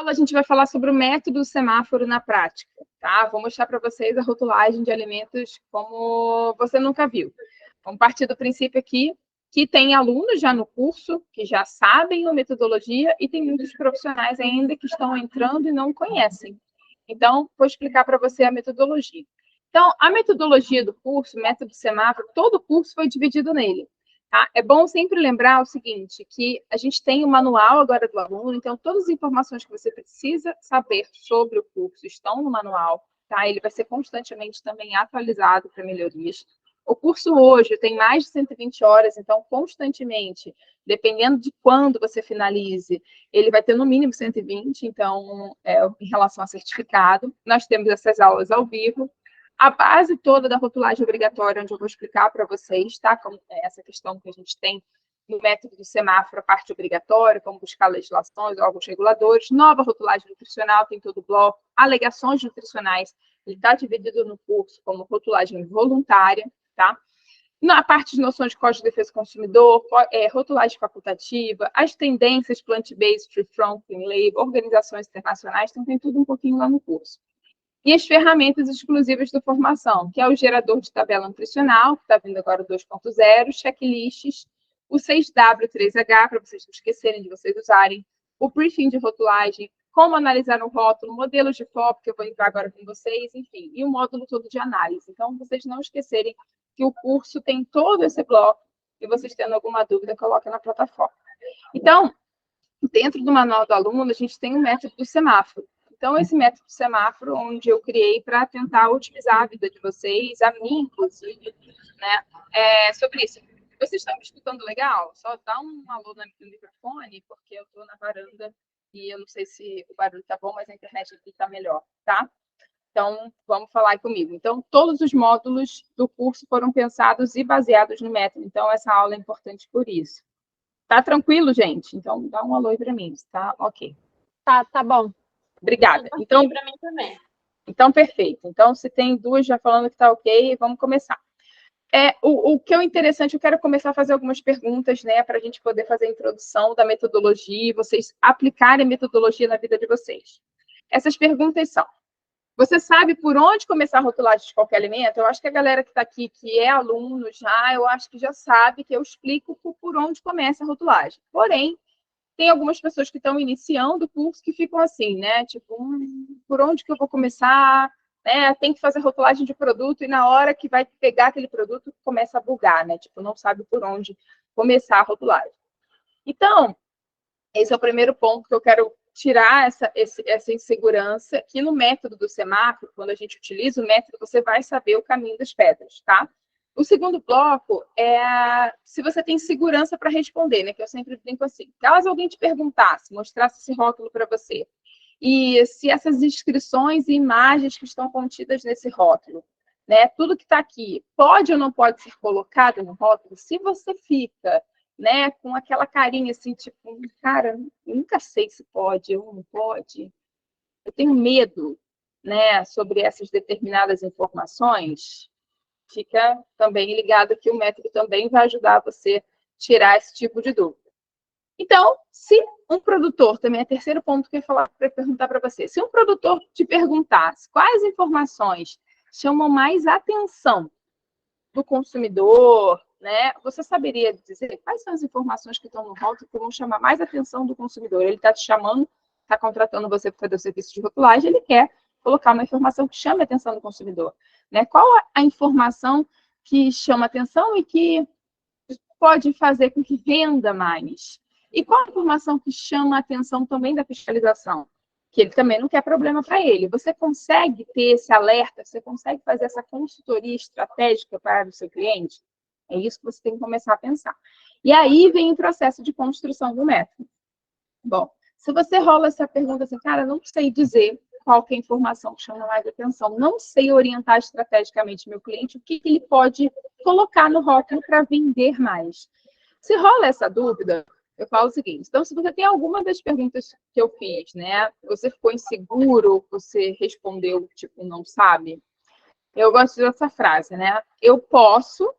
aula a gente vai falar sobre o método do semáforo na prática, tá? Vou mostrar para vocês a rotulagem de alimentos como você nunca viu. Vamos partir do princípio aqui que tem alunos já no curso que já sabem a metodologia e tem muitos profissionais ainda que estão entrando e não conhecem. Então, vou explicar para você a metodologia. Então, a metodologia do curso, método semáforo, todo o curso foi dividido nele. Tá? É bom sempre lembrar o seguinte, que a gente tem o manual agora do aluno, então todas as informações que você precisa saber sobre o curso estão no manual, tá? Ele vai ser constantemente também atualizado para melhorias. O curso hoje tem mais de 120 horas, então constantemente, dependendo de quando você finalize, ele vai ter no mínimo 120, então, em relação a certificado. Nós temos essas aulas ao vivo. A base toda da rotulagem obrigatória, onde eu vou explicar para vocês, tá? Como é essa questão que a gente tem no método do semáforo, a parte obrigatória, como buscar legislações, órgãos reguladores, nova rotulagem nutricional, tem todo o bloco, alegações nutricionais, ele está dividido no curso como rotulagem voluntária, tá? Na parte de noções de Código de Defesa do Consumidor, rotulagem facultativa, as tendências plant-based, tree-front, clean label, organizações internacionais, então tem tudo um pouquinho lá no curso. E as ferramentas exclusivas da formação, que é o gerador de tabela nutricional, que está vindo agora o 2.0, checklists, o 6W3H, para vocês não esquecerem de vocês usarem, o briefing de rotulagem, como analisar um rótulo, modelos de FOB, que eu vou entrar agora com vocês, enfim, e o módulo todo de análise. Então, vocês não esquecerem que o curso tem todo esse bloco, e vocês tendo alguma dúvida, coloquem na plataforma. Então, dentro do manual do aluno, a gente tem o método do semáforo. Então, esse método de semáforo, onde eu criei para tentar otimizar a vida de vocês, a mim, inclusive, né, sobre isso. Vocês estão me escutando legal? Só dá um alô no microfone, porque eu estou na varanda e eu não sei se o barulho está bom, mas a internet aqui está melhor, tá? Então, vamos falar aí comigo. Então, todos os módulos do curso foram pensados e baseados no método. Então, essa aula é importante por isso. Tá tranquilo, gente? Então, dá um alô aí para mim, tá? Ok. Tá bom. Obrigada. Então, para mim também. Então, perfeito. Então, se tem duas já falando que está ok, vamos começar. O que é interessante, eu quero começar a fazer algumas perguntas, né, para a gente poder fazer a introdução da metodologia e vocês aplicarem a metodologia na vida de vocês. Essas perguntas são: você sabe por onde começar a rotulagem de qualquer alimento? Eu acho que a galera que está aqui, que é aluno já, eu acho que já sabe que eu explico por onde começa a rotulagem. Porém, tem algumas pessoas que estão iniciando o curso que ficam assim, né? Tipo, por onde que eu vou começar? Né? Tem que fazer rotulagem de produto e na hora que vai pegar aquele produto, começa a bugar, né? Tipo, não sabe por onde começar a rotulagem. Então, esse é o primeiro ponto que eu quero tirar essa insegurança, que no método do semáforo, quando a gente utiliza o método, você vai saber o caminho das pedras, tá? O segundo bloco é se você tem segurança para responder, né? Que eu sempre brinco assim. Caso alguém te perguntasse, mostrasse esse rótulo para você, e se essas inscrições e imagens que estão contidas nesse rótulo, né? Tudo que está aqui, pode ou não pode ser colocado no rótulo? Se você fica, né, com aquela carinha assim, tipo, cara, nunca sei se pode ou não pode, eu tenho medo, né, sobre essas determinadas informações, fica também ligado que o método também vai ajudar você a tirar esse tipo de dúvida. Então, se um produtor, também é o terceiro ponto que eu ia falar para perguntar para você, se um produtor te perguntasse quais informações chamam mais atenção do consumidor, né? Você saberia dizer quais são as informações que estão no rótulo que vão chamar mais atenção do consumidor? Ele está te chamando, está contratando você para fazer o serviço de rotulagem, ele quer colocar uma informação que chame a atenção do consumidor, né? Qual a informação que chama atenção e que pode fazer com que venda mais? E qual a informação que chama a atenção também da fiscalização? Que ele também não quer problema para ele. Você consegue ter esse alerta, você consegue fazer essa consultoria estratégica para o seu cliente? É isso que você tem que começar a pensar. E aí vem o processo de construção do método. Bom, se você rola essa pergunta assim, cara, não sei dizer qual que é a informação que chama mais atenção, não sei orientar estrategicamente meu cliente, o que ele pode colocar no rótulo para vender mais. Se rola essa dúvida, eu falo o seguinte, então, se você tem alguma das perguntas que eu fiz, né, você ficou inseguro, você respondeu, tipo, não sabe, eu gosto dessa frase, né, eu posso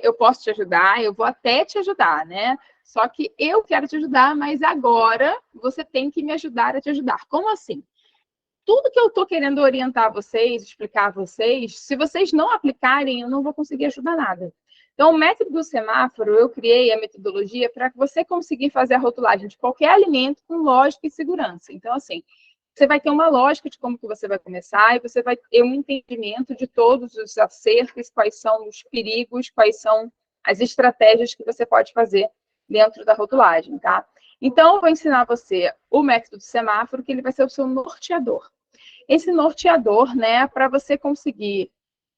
eu posso te ajudar, eu vou até te ajudar, né? Só que eu quero te ajudar, mas agora você tem que me ajudar a te ajudar. Como assim? Tudo que eu estou querendo orientar vocês, explicar a vocês, se vocês não aplicarem, eu não vou conseguir ajudar nada. Então, o método do semáforo, eu criei a metodologia para você conseguir fazer a rotulagem de qualquer alimento com lógica e segurança. Então, assim, você vai ter uma lógica de como que você vai começar e você vai ter um entendimento de todos os acertos, quais são os perigos, quais são as estratégias que você pode fazer dentro da rotulagem, tá? Então, eu vou ensinar você o método do semáforo, que ele vai ser o seu norteador. Esse norteador, né, para você conseguir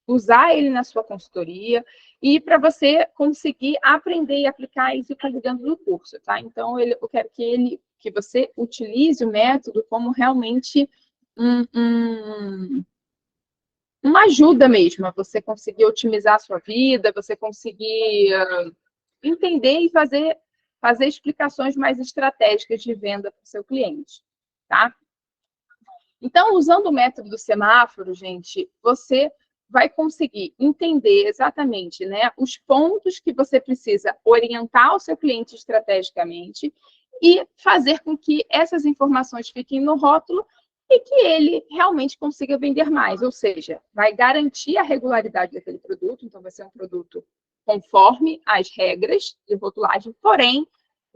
usar ele na sua consultoria e para você conseguir aprender e aplicar isso dentro do curso, tá? Então, eu quero que você utilize o método como realmente uma ajuda mesmo, a você conseguir otimizar a sua vida, você conseguir entender e fazer explicações mais estratégicas de venda para o seu cliente, tá? Então, usando o método do semáforo, gente, você vai conseguir entender exatamente, né, os pontos que você precisa orientar o seu cliente estrategicamente e fazer com que essas informações fiquem no rótulo e que ele realmente consiga vender mais, ou seja, vai garantir a regularidade daquele produto, então vai ser um produto conforme as regras de rotulagem, porém,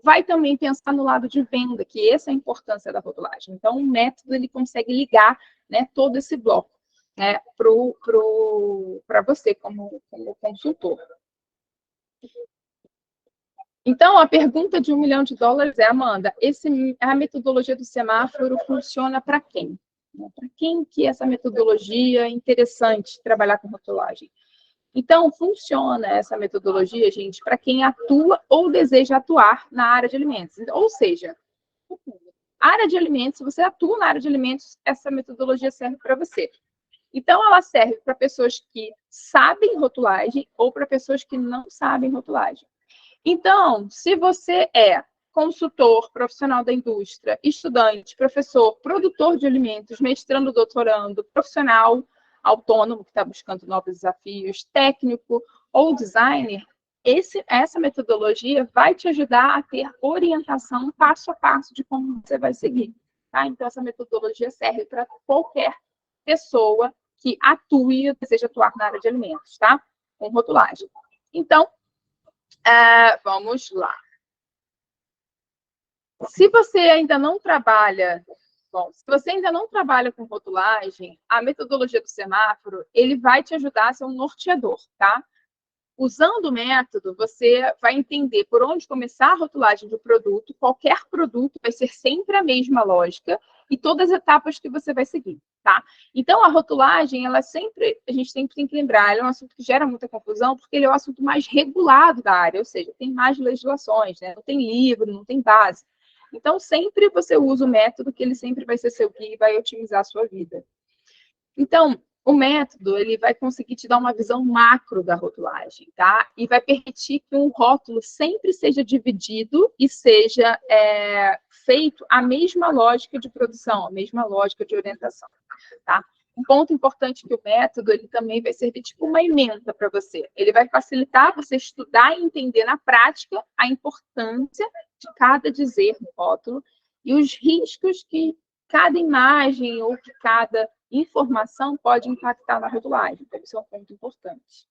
vai também pensar no lado de venda, que essa é a importância da rotulagem. Então, o método ele consegue ligar, né, todo esse bloco, né, para você como consultor. Então, a pergunta de $1 milhão é, Amanda, a metodologia do semáforo funciona para quem? Para quem que essa metodologia é interessante trabalhar com rotulagem? Então, funciona essa metodologia, gente, para quem atua ou deseja atuar na área de alimentos. Ou seja, área de alimentos, se você atua na área de alimentos, essa metodologia serve para você. Então, ela serve para pessoas que sabem rotulagem ou para pessoas que não sabem rotulagem. Então, se você é consultor, profissional da indústria, estudante, professor, produtor de alimentos, mestrando, doutorando, profissional autônomo que está buscando novos desafios, técnico ou designer, essa metodologia vai te ajudar a ter orientação passo a passo de como você vai seguir. Tá? Então, essa metodologia serve para qualquer pessoa que atue ou deseja atuar na área de alimentos, tá? Com rotulagem. Então, vamos lá. Se você ainda não trabalha, se você ainda não trabalha com rotulagem, a metodologia do semáforo, ele vai te ajudar a ser um norteador, tá? Usando o método, você vai entender por onde começar a rotulagem do produto. Qualquer produto vai ser sempre a mesma lógica e todas as etapas que você vai seguir, tá? Então, a rotulagem, a gente sempre tem que lembrar, ela é um assunto que gera muita confusão, porque ele é o assunto mais regulado da área, ou seja, tem mais legislações, né? Não tem livro, não tem base. Então, sempre você usa o método, que ele sempre vai ser seu guia e vai otimizar a sua vida. Então, o método, ele vai conseguir te dar uma visão macro da rotulagem, tá? E vai permitir que um rótulo sempre seja dividido e seja feito a mesma lógica de produção, a mesma lógica de orientação, tá? Um ponto importante que o método, ele também vai servir tipo uma ementa para você. Ele vai facilitar você estudar e entender na prática a importância de cada dizer no rótulo e os riscos que cada imagem ou que cada informação pode impactar na rotulagem. Então, isso é um ponto importante.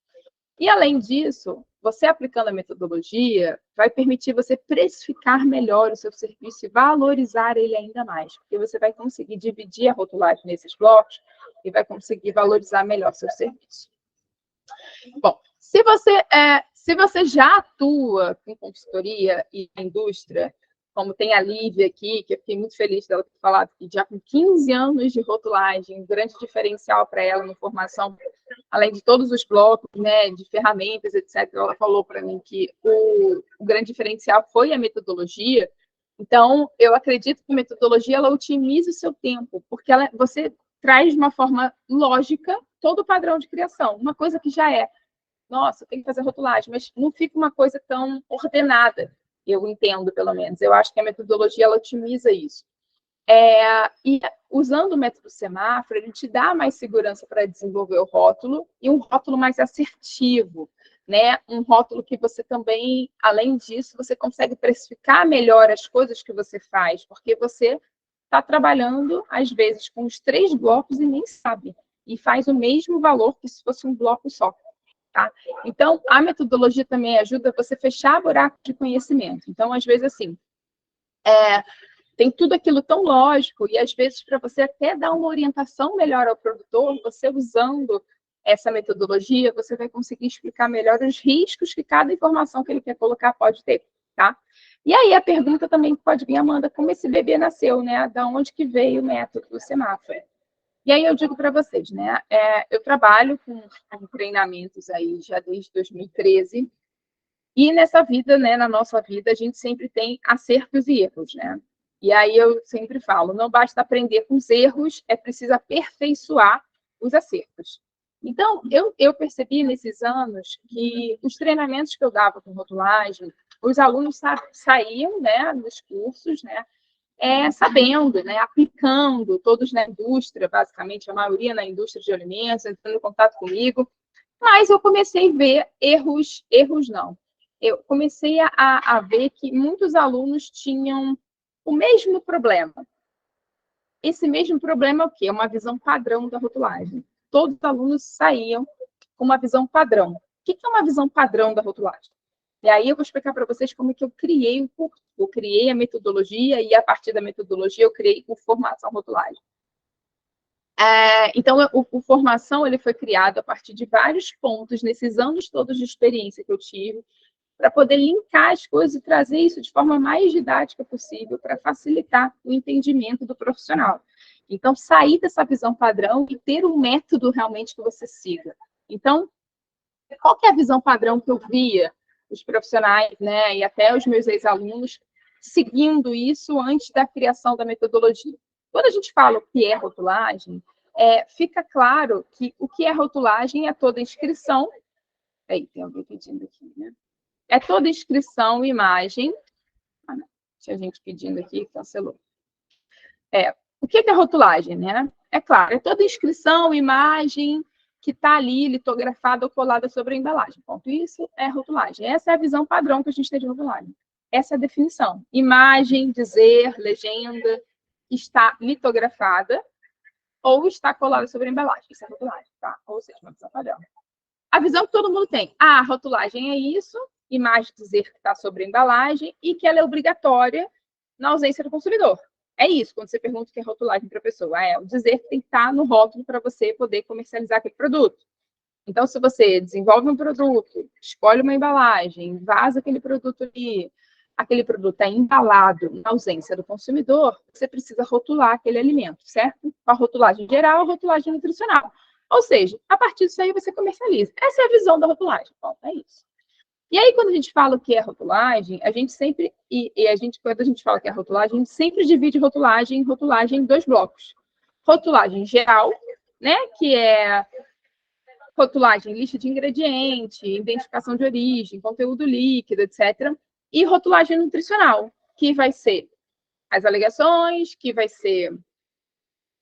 E, além disso, você aplicando a metodologia vai permitir você precificar melhor o seu serviço e valorizar ele ainda mais, porque você vai conseguir dividir a rotulagem nesses blocos e vai conseguir valorizar melhor o seu serviço. Bom, se você já atua com consultoria e indústria, como tem a Lívia aqui, que eu fiquei muito feliz dela ter falado que já com 15 anos de rotulagem, um grande diferencial para ela na formação, além de todos os blocos, né, de ferramentas, etc. Ela falou para mim que o grande diferencial foi a metodologia. Então, eu acredito que a metodologia ela otimiza o seu tempo, porque você traz de uma forma lógica todo o padrão de criação, uma coisa que já é, nossa, tem que fazer rotulagem, mas não fica uma coisa tão ordenada. Eu entendo, pelo menos. Eu acho que a metodologia ela otimiza isso. E usando o método semáforo, ele te dá mais segurança para desenvolver o rótulo e um rótulo mais assertivo. né? Um rótulo que você também, além disso, você consegue precificar melhor as coisas que você faz, porque você está trabalhando, às vezes, com os 3 blocos e nem sabe, e faz o mesmo valor que se fosse um bloco só. Tá? Então, a metodologia também ajuda você a fechar buraco de conhecimento. Então, às vezes, assim, tem tudo aquilo tão lógico, e às vezes, para você até dar uma orientação melhor ao produtor, você usando essa metodologia, você vai conseguir explicar melhor os riscos que cada informação que ele quer colocar pode ter, tá? E aí a pergunta também pode vir, Amanda, como esse bebê nasceu, né? Da onde que veio o método do semáforo? E aí eu digo para vocês, né? Eu trabalho com treinamentos aí já desde 2013, e nessa vida, né, na nossa vida, a gente sempre tem acertos e erros, né? E aí eu sempre falo, não basta aprender com os erros, é preciso aperfeiçoar os acertos. Então, eu percebi nesses anos que os treinamentos que eu dava com rotulagem, os alunos saíam, né, dos cursos, né, sabendo, né, aplicando, todos na indústria, basicamente, a maioria na indústria de alimentos, entrando em contato comigo, mas eu comecei a ver erros não. Eu comecei a ver que muitos alunos tinham o mesmo problema. Esse mesmo problema é o quê? É uma visão padrão da rotulagem. Todos os alunos saíam com uma visão padrão. O que é uma visão padrão da rotulagem? E aí eu vou explicar para vocês como é que eu criei o curso. Eu criei a metodologia e, a partir da metodologia, eu criei o Formação Rotulagem. Então, o Formação ele foi criado a partir de vários pontos, nesses anos todos de experiência que eu tive, para poder linkar as coisas e trazer isso de forma mais didática possível, para facilitar o entendimento do profissional. Então, sair dessa visão padrão e ter um método realmente que você siga. Então, qual que é a visão padrão que eu via os profissionais, né, e até os meus ex-alunos seguindo isso antes da criação da metodologia? Quando a gente fala o que é rotulagem, fica claro que o que é rotulagem é toda inscrição. Aí, tem alguém pedindo aqui, né? É toda inscrição, imagem. Ah, não. Tinha gente pedindo aqui, cancelou. O que é rotulagem, né? É claro, é toda inscrição, imagem que está ali litografada ou colada sobre a embalagem. Ponto. Isso é rotulagem. Essa é a visão padrão que a gente tem de rotulagem. Essa é a definição. Imagem, dizer, legenda, está litografada ou está colada sobre a embalagem. Isso é rotulagem, tá? Ou seja, uma visão padrão. A visão que todo mundo tem. A rotulagem é isso, imagem dizer que está sobre a embalagem e que ela é obrigatória na ausência do consumidor. É isso, quando você pergunta o que é rotulagem para a pessoa. É o dizer que tem que estar no rótulo para você poder comercializar aquele produto. Então, se você desenvolve um produto, escolhe uma embalagem, vaza aquele produto ali, aquele produto é embalado na ausência do consumidor, você precisa rotular aquele alimento, certo? Com a rotulagem geral, a rotulagem nutricional. Ou seja, a partir disso aí você comercializa. Essa é a visão da rotulagem. Bom, é isso. E aí, quando a gente fala o que é rotulagem, a gente sempre, quando a gente fala que é rotulagem, a gente sempre divide rotulagem em 2 blocos. Rotulagem geral, né, que é rotulagem, lista de ingrediente, identificação de origem, conteúdo líquido, etc. E rotulagem nutricional, que vai ser as alegações, que vai ser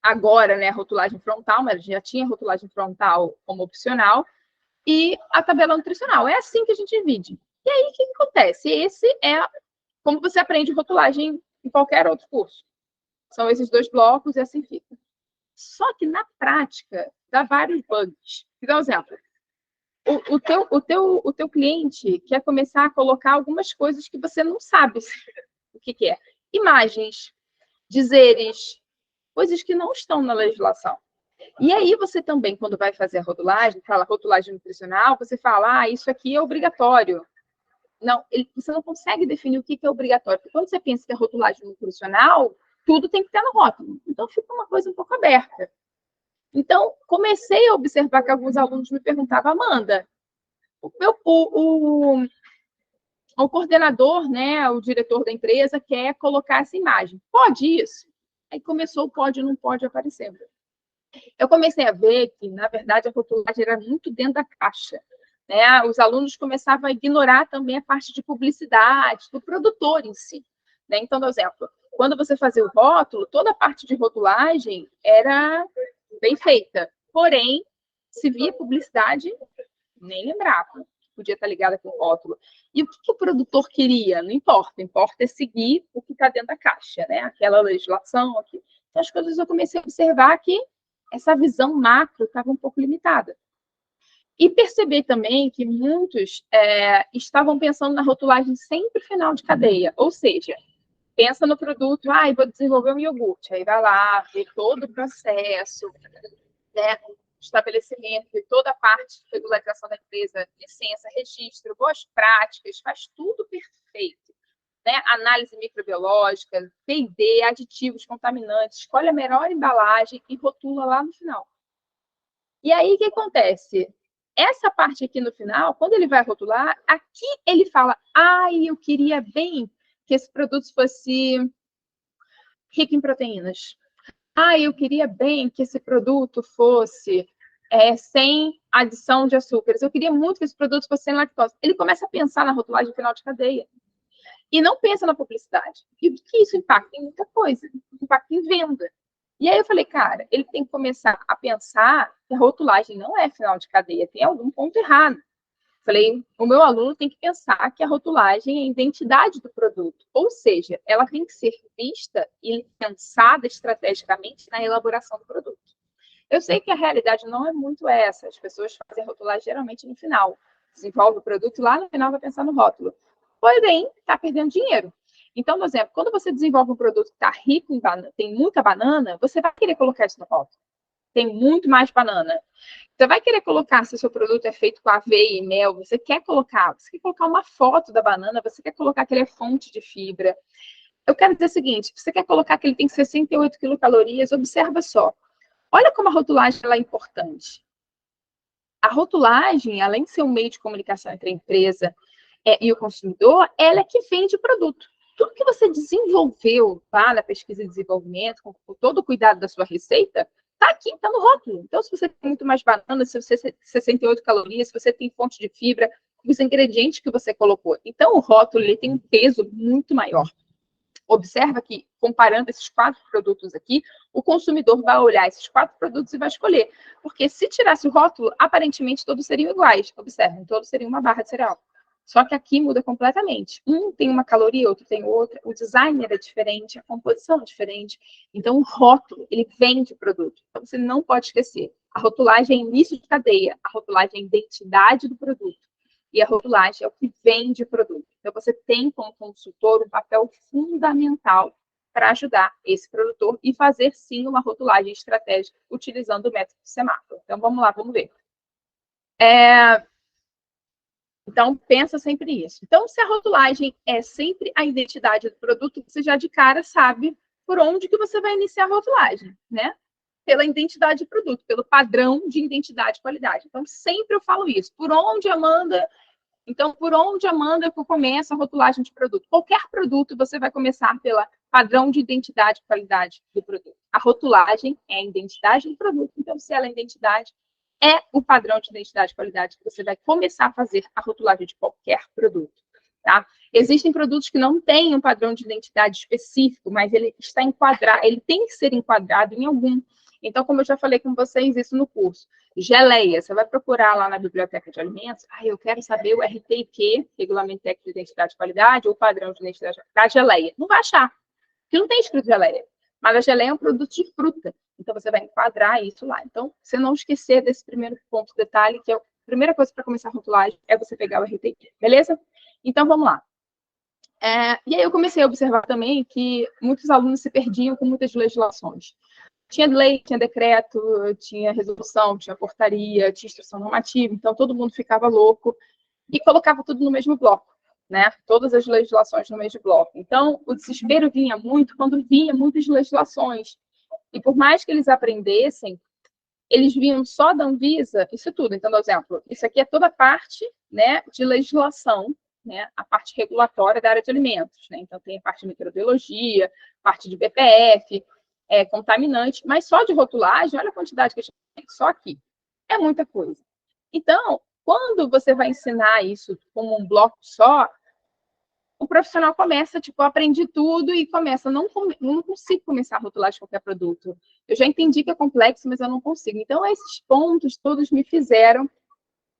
agora, né, rotulagem frontal, mas já tinha rotulagem frontal como opcional, e a tabela nutricional. É assim que a gente divide. E aí, o que acontece? Esse é como você aprende rotulagem em qualquer outro curso. São esses 2 blocos e assim fica. Só que, na prática, dá vários bugs. Vou dar um exemplo. O teu cliente quer começar a colocar algumas coisas que você não sabe o que é. Imagens, dizeres, coisas que não estão na legislação. E aí você também, quando vai fazer a rotulagem, fala rotulagem nutricional, você fala, isso aqui é obrigatório. Não, você não consegue definir o que é obrigatório. Porque quando você pensa que é rotulagem nutricional, tudo tem que estar no rótulo. Então, fica uma coisa um pouco aberta. Então, comecei a observar que alguns alunos me perguntavam, Amanda, o coordenador, né, o diretor da empresa, quer colocar essa imagem. Pode isso? Aí começou o pode e não pode aparecendo. Eu comecei a ver que, na verdade, a rotulagem era muito dentro da caixa. Né? Os alunos começavam a ignorar também a parte de publicidade, do produtor em si. Né? Então, por exemplo, quando você fazia o rótulo, toda a parte de rotulagem era bem feita. Porém, se via publicidade, nem lembrava. podia estar ligada com o rótulo. E o que o produtor queria? Não importa, importa é seguir o que está dentro da caixa, né? Aquela legislação aqui. Então, as coisas eu comecei a observar que essa visão macro estava um pouco limitada. E perceber também que muitos estavam pensando na rotulagem sempre final de cadeia, ou seja, pensa no produto, vou desenvolver um iogurte, aí vai lá, vê todo o processo, né, estabelecimento, vê toda a parte de regularização da empresa, licença, registro, boas práticas, faz tudo perfeito. Né? Análise microbiológica, P&D, aditivos, contaminantes, escolhe a melhor embalagem e rotula lá no final. E aí, o que acontece? Essa parte aqui no final, quando ele vai rotular, aqui ele fala, eu queria bem que esse produto fosse rico em proteínas. Eu queria bem que esse produto fosse sem adição de açúcares. Eu queria muito que esse produto fosse sem lactose. Ele começa a pensar na rotulagem final de cadeia. E não pensa na publicidade. E o que isso impacta? Em muita coisa. Impacta em venda. E aí eu falei, cara, ele tem que começar a pensar que a rotulagem não é final de cadeia, tem algum ponto errado. Falei, o meu aluno tem que pensar que a rotulagem é a identidade do produto, ou seja, ela tem que ser vista e pensada estrategicamente na elaboração do produto. Eu sei que a realidade não é muito essa, as pessoas fazem rotulagem geralmente no final, desenvolve o produto e lá no final vai pensar no rótulo. Porém, está perdendo dinheiro. Então, por exemplo, quando você desenvolve um produto que está rico em banana, tem muita banana, você vai querer colocar isso no rótulo. Tem muito mais banana. Você vai querer colocar, se o seu produto é feito com aveia e mel, você quer colocar uma foto da banana, você quer colocar que ele é fonte de fibra. Eu quero dizer o seguinte, você quer colocar que ele tem 68 quilocalorias, observa só. Olha como a rotulagem ela é importante. A rotulagem, além de ser um meio de comunicação entre a empresa e o consumidor, ela é que vende o produto. Tudo que você desenvolveu na pesquisa e desenvolvimento, com todo o cuidado da sua receita, está aqui, está no rótulo. Então, se você tem muito mais banana, se você tem 68 calorias, se você tem fonte de fibra, os ingredientes que você colocou. Então, o rótulo ele tem um peso muito maior. Observa que, comparando esses 4 produtos aqui, o consumidor vai olhar esses 4 produtos e vai escolher. Porque se tirasse o rótulo, aparentemente todos seriam iguais. Observem, todos seriam uma barra de cereal. Só que aqui muda completamente. Um tem uma caloria, outro tem outra. O design é diferente, a composição é diferente. Então, o rótulo, ele vende o produto. Então, você não pode esquecer. A rotulagem é início de cadeia. A rotulagem é a identidade do produto. E a rotulagem é o que vende o produto. Então, você tem, como consultor, um papel fundamental para ajudar esse produtor e fazer, sim, uma rotulagem estratégica utilizando o método semáforo. Então, vamos lá, vamos ver. Então, pensa sempre nisso. Então, se a rotulagem é sempre a identidade do produto, você já de cara sabe por onde que você vai iniciar a rotulagem, né? Pela identidade do produto, pelo padrão de identidade e qualidade. Então, sempre eu falo isso. Por onde, Amanda? Então, por onde, Amanda, que eu começo a rotulagem de produto? Qualquer produto, você vai começar pelo padrão de identidade e qualidade do produto. A rotulagem é a identidade do produto. Então, se ela é a identidade, é o padrão de identidade e qualidade que você vai começar a fazer a rotulagem de qualquer produto. Tá? Existem produtos que não têm um padrão de identidade específico, mas ele está enquadrado, ele tem que ser enquadrado em algum. Então, como eu já falei com vocês isso no curso, geleia, você vai procurar lá na biblioteca de alimentos, eu quero saber o RTIQ, Regulamento Técnico de Identidade e Qualidade, ou padrão de identidade da geleia. Não vai achar, porque não tem escrito geleia. Mas a geleia é um produto de fruta, então você vai enquadrar isso lá. Então, você não esquecer desse primeiro ponto, detalhe, que é a primeira coisa para começar a rotulagem, é você pegar o RTIQ, beleza? Então, vamos lá. E aí eu comecei a observar também que muitos alunos se perdiam com muitas legislações. Tinha lei, tinha decreto, tinha resolução, tinha portaria, tinha instrução normativa, então todo mundo ficava louco e colocava tudo no mesmo bloco, né? Todas as legislações no mesmo bloco. Então, o desespero vinha muito quando vinha muitas legislações. E por mais que eles aprendessem, eles vinham só da Anvisa, isso tudo. Então, por exemplo, isso aqui é toda a parte, né, de legislação, né, a parte regulatória da área de alimentos, né? Então, tem a parte de microbiologia, parte de BPF, contaminante, mas só de rotulagem, olha a quantidade que a gente tem só aqui. É muita coisa. Então, quando você vai ensinar isso como um bloco só, o profissional começa, aprendi tudo e começa, não consigo começar a rotular de qualquer produto. Eu já entendi que é complexo, mas eu não consigo. Então, esses pontos todos me fizeram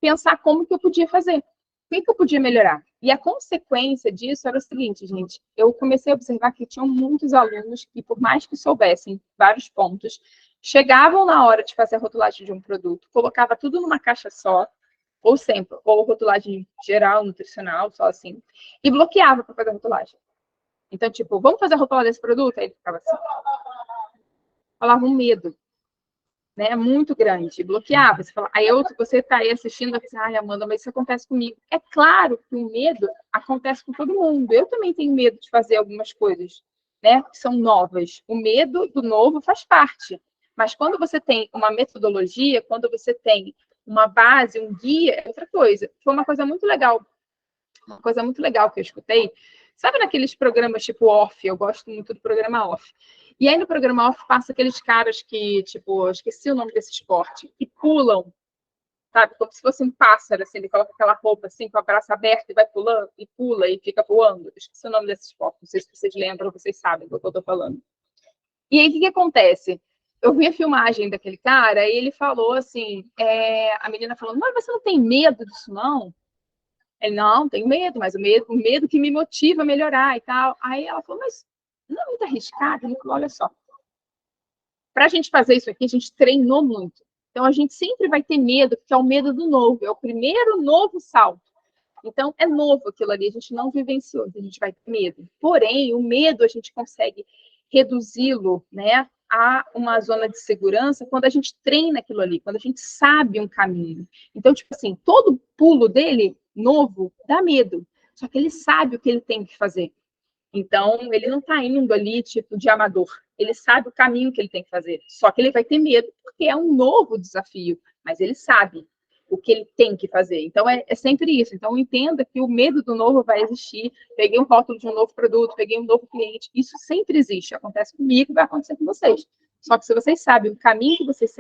pensar como que eu podia fazer. que eu podia melhorar? E a consequência disso era o seguinte, gente, eu comecei a observar que tinham muitos alunos que, por mais que soubessem vários pontos, chegavam na hora de fazer a rotulagem de um produto, colocava tudo numa caixa só, ou sempre, ou rotulagem geral, nutricional, só assim, e bloqueava para fazer a rotulagem. Então, tipo, vamos fazer a rotulagem desse produto? Aí ele ficava assim. Falava um medo, né, muito grande, bloqueava. Você fala, aí você está aí assistindo, vai pensar, ai, Amanda, mas isso acontece comigo. É claro que o medo acontece com todo mundo. Eu também tenho medo de fazer algumas coisas, né, que são novas. O medo do novo faz parte. Mas quando você tem uma metodologia, quando você tem uma base, um guia, é outra coisa. Foi uma coisa muito legal que eu escutei. Sabe naqueles programas tipo Off? Eu gosto muito do programa Off. E aí no programa Off passa aqueles caras que, tipo, eu esqueci o nome desse esporte, que pulam, sabe? Como se fosse um pássaro, assim, ele coloca aquela roupa assim, com o braço aberto e vai pulando, e pula e fica voando. Eu esqueci o nome desse esporte, não sei se vocês lembram, vocês sabem do que eu tô falando. E aí o que acontece? Eu vi a filmagem daquele cara e ele falou assim, a menina falou, mas você não tem medo disso, não? Ele, não, tenho medo, mas o medo que me motiva a melhorar e tal. Aí ela falou, mas não é muito arriscado? Ele falou, olha só, para a gente fazer isso aqui, a gente treinou muito. Então, a gente sempre vai ter medo, porque é o medo do novo, é o primeiro novo salto. Então, é novo aquilo ali, a gente não vivenciou, então a gente vai ter medo. Porém, o medo a gente consegue reduzi-lo, né, a uma zona de segurança quando a gente treina aquilo ali, quando a gente sabe um caminho. Então, tipo assim, todo pulo dele, novo, dá medo. Só que ele sabe o que ele tem que fazer. Então, ele não está indo ali, tipo, de amador. Ele sabe o caminho que ele tem que fazer. Só que ele vai ter medo, porque é um novo desafio. Mas ele sabe o que ele tem que fazer. Então, é sempre isso. Então, entenda que o medo do novo vai existir. Peguei um rótulo de um novo produto, peguei um novo cliente. Isso sempre existe. Acontece comigo, vai acontecer com vocês. Só que se vocês sabem o caminho que vocês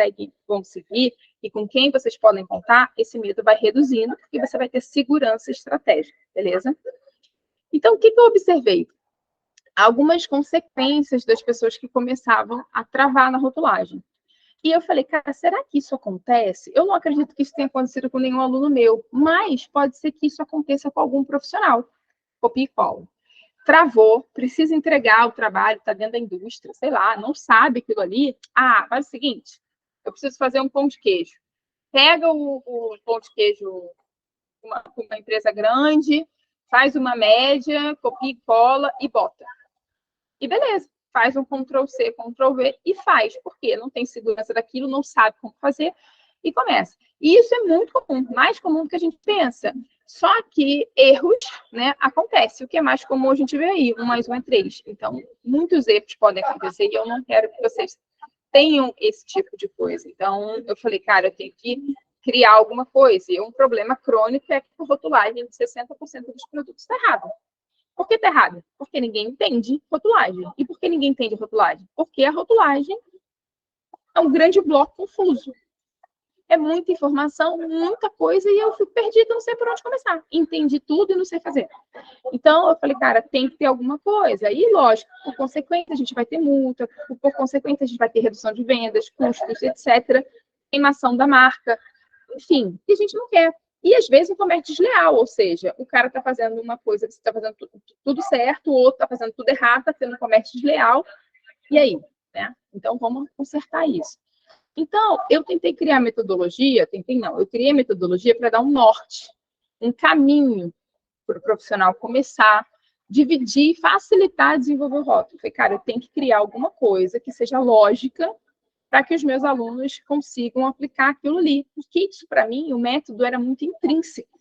vão seguir e com quem vocês podem contar, esse medo vai reduzindo, porque você vai ter segurança estratégica, beleza? Então, o que eu observei? Algumas consequências das pessoas que começavam a travar na rotulagem. E eu falei, cara, será que isso acontece? Eu não acredito que isso tenha acontecido com nenhum aluno meu, mas pode ser que isso aconteça com algum profissional. Copia e cola. Travou, precisa entregar o trabalho, está dentro da indústria, sei lá, não sabe aquilo ali. Ah, faz o seguinte, eu preciso fazer um pão de queijo. Pega o pão de queijo com uma empresa grande, faz uma média, copia e cola e bota. E beleza, faz um Ctrl+C, Ctrl+V e faz, porque não tem segurança daquilo, não sabe como fazer e começa. E isso é muito comum, mais comum do que a gente pensa. Só que erros, né, acontecem. O que é mais comum a gente vê aí, 1 mais 1 é 3. Então, muitos erros podem acontecer e eu não quero que vocês tenham esse tipo de coisa. Então, eu falei, cara, eu tenho que criar alguma coisa. E um problema crônico é que a rotulagem de 60% dos produtos está errado. Por que está errado? Porque ninguém entende rotulagem. E por que ninguém entende rotulagem? Porque a rotulagem é um grande bloco confuso. É muita informação, muita coisa, e eu fico perdida, não sei por onde começar. Entendi tudo e não sei fazer. Então, eu falei, cara, tem que ter alguma coisa. E, lógico, por consequência, a gente vai ter multa, por consequência, a gente vai ter redução de vendas, custos, etc. Queimação da marca, enfim, que a gente não quer. E, às vezes, um comércio desleal, ou seja, o cara está fazendo uma coisa, você está fazendo tudo certo, o outro está fazendo tudo errado, está tendo um comércio desleal, e aí? Né? Então, vamos consertar isso. Então, eu tentei criar metodologia, eu criei a metodologia para dar um norte, um caminho para o profissional começar, dividir, facilitar, desenvolver o rótulo. Falei, cara, eu tenho que criar alguma coisa que seja lógica para que os meus alunos consigam aplicar aquilo ali. Porque isso, para mim, o método era muito intrínseco.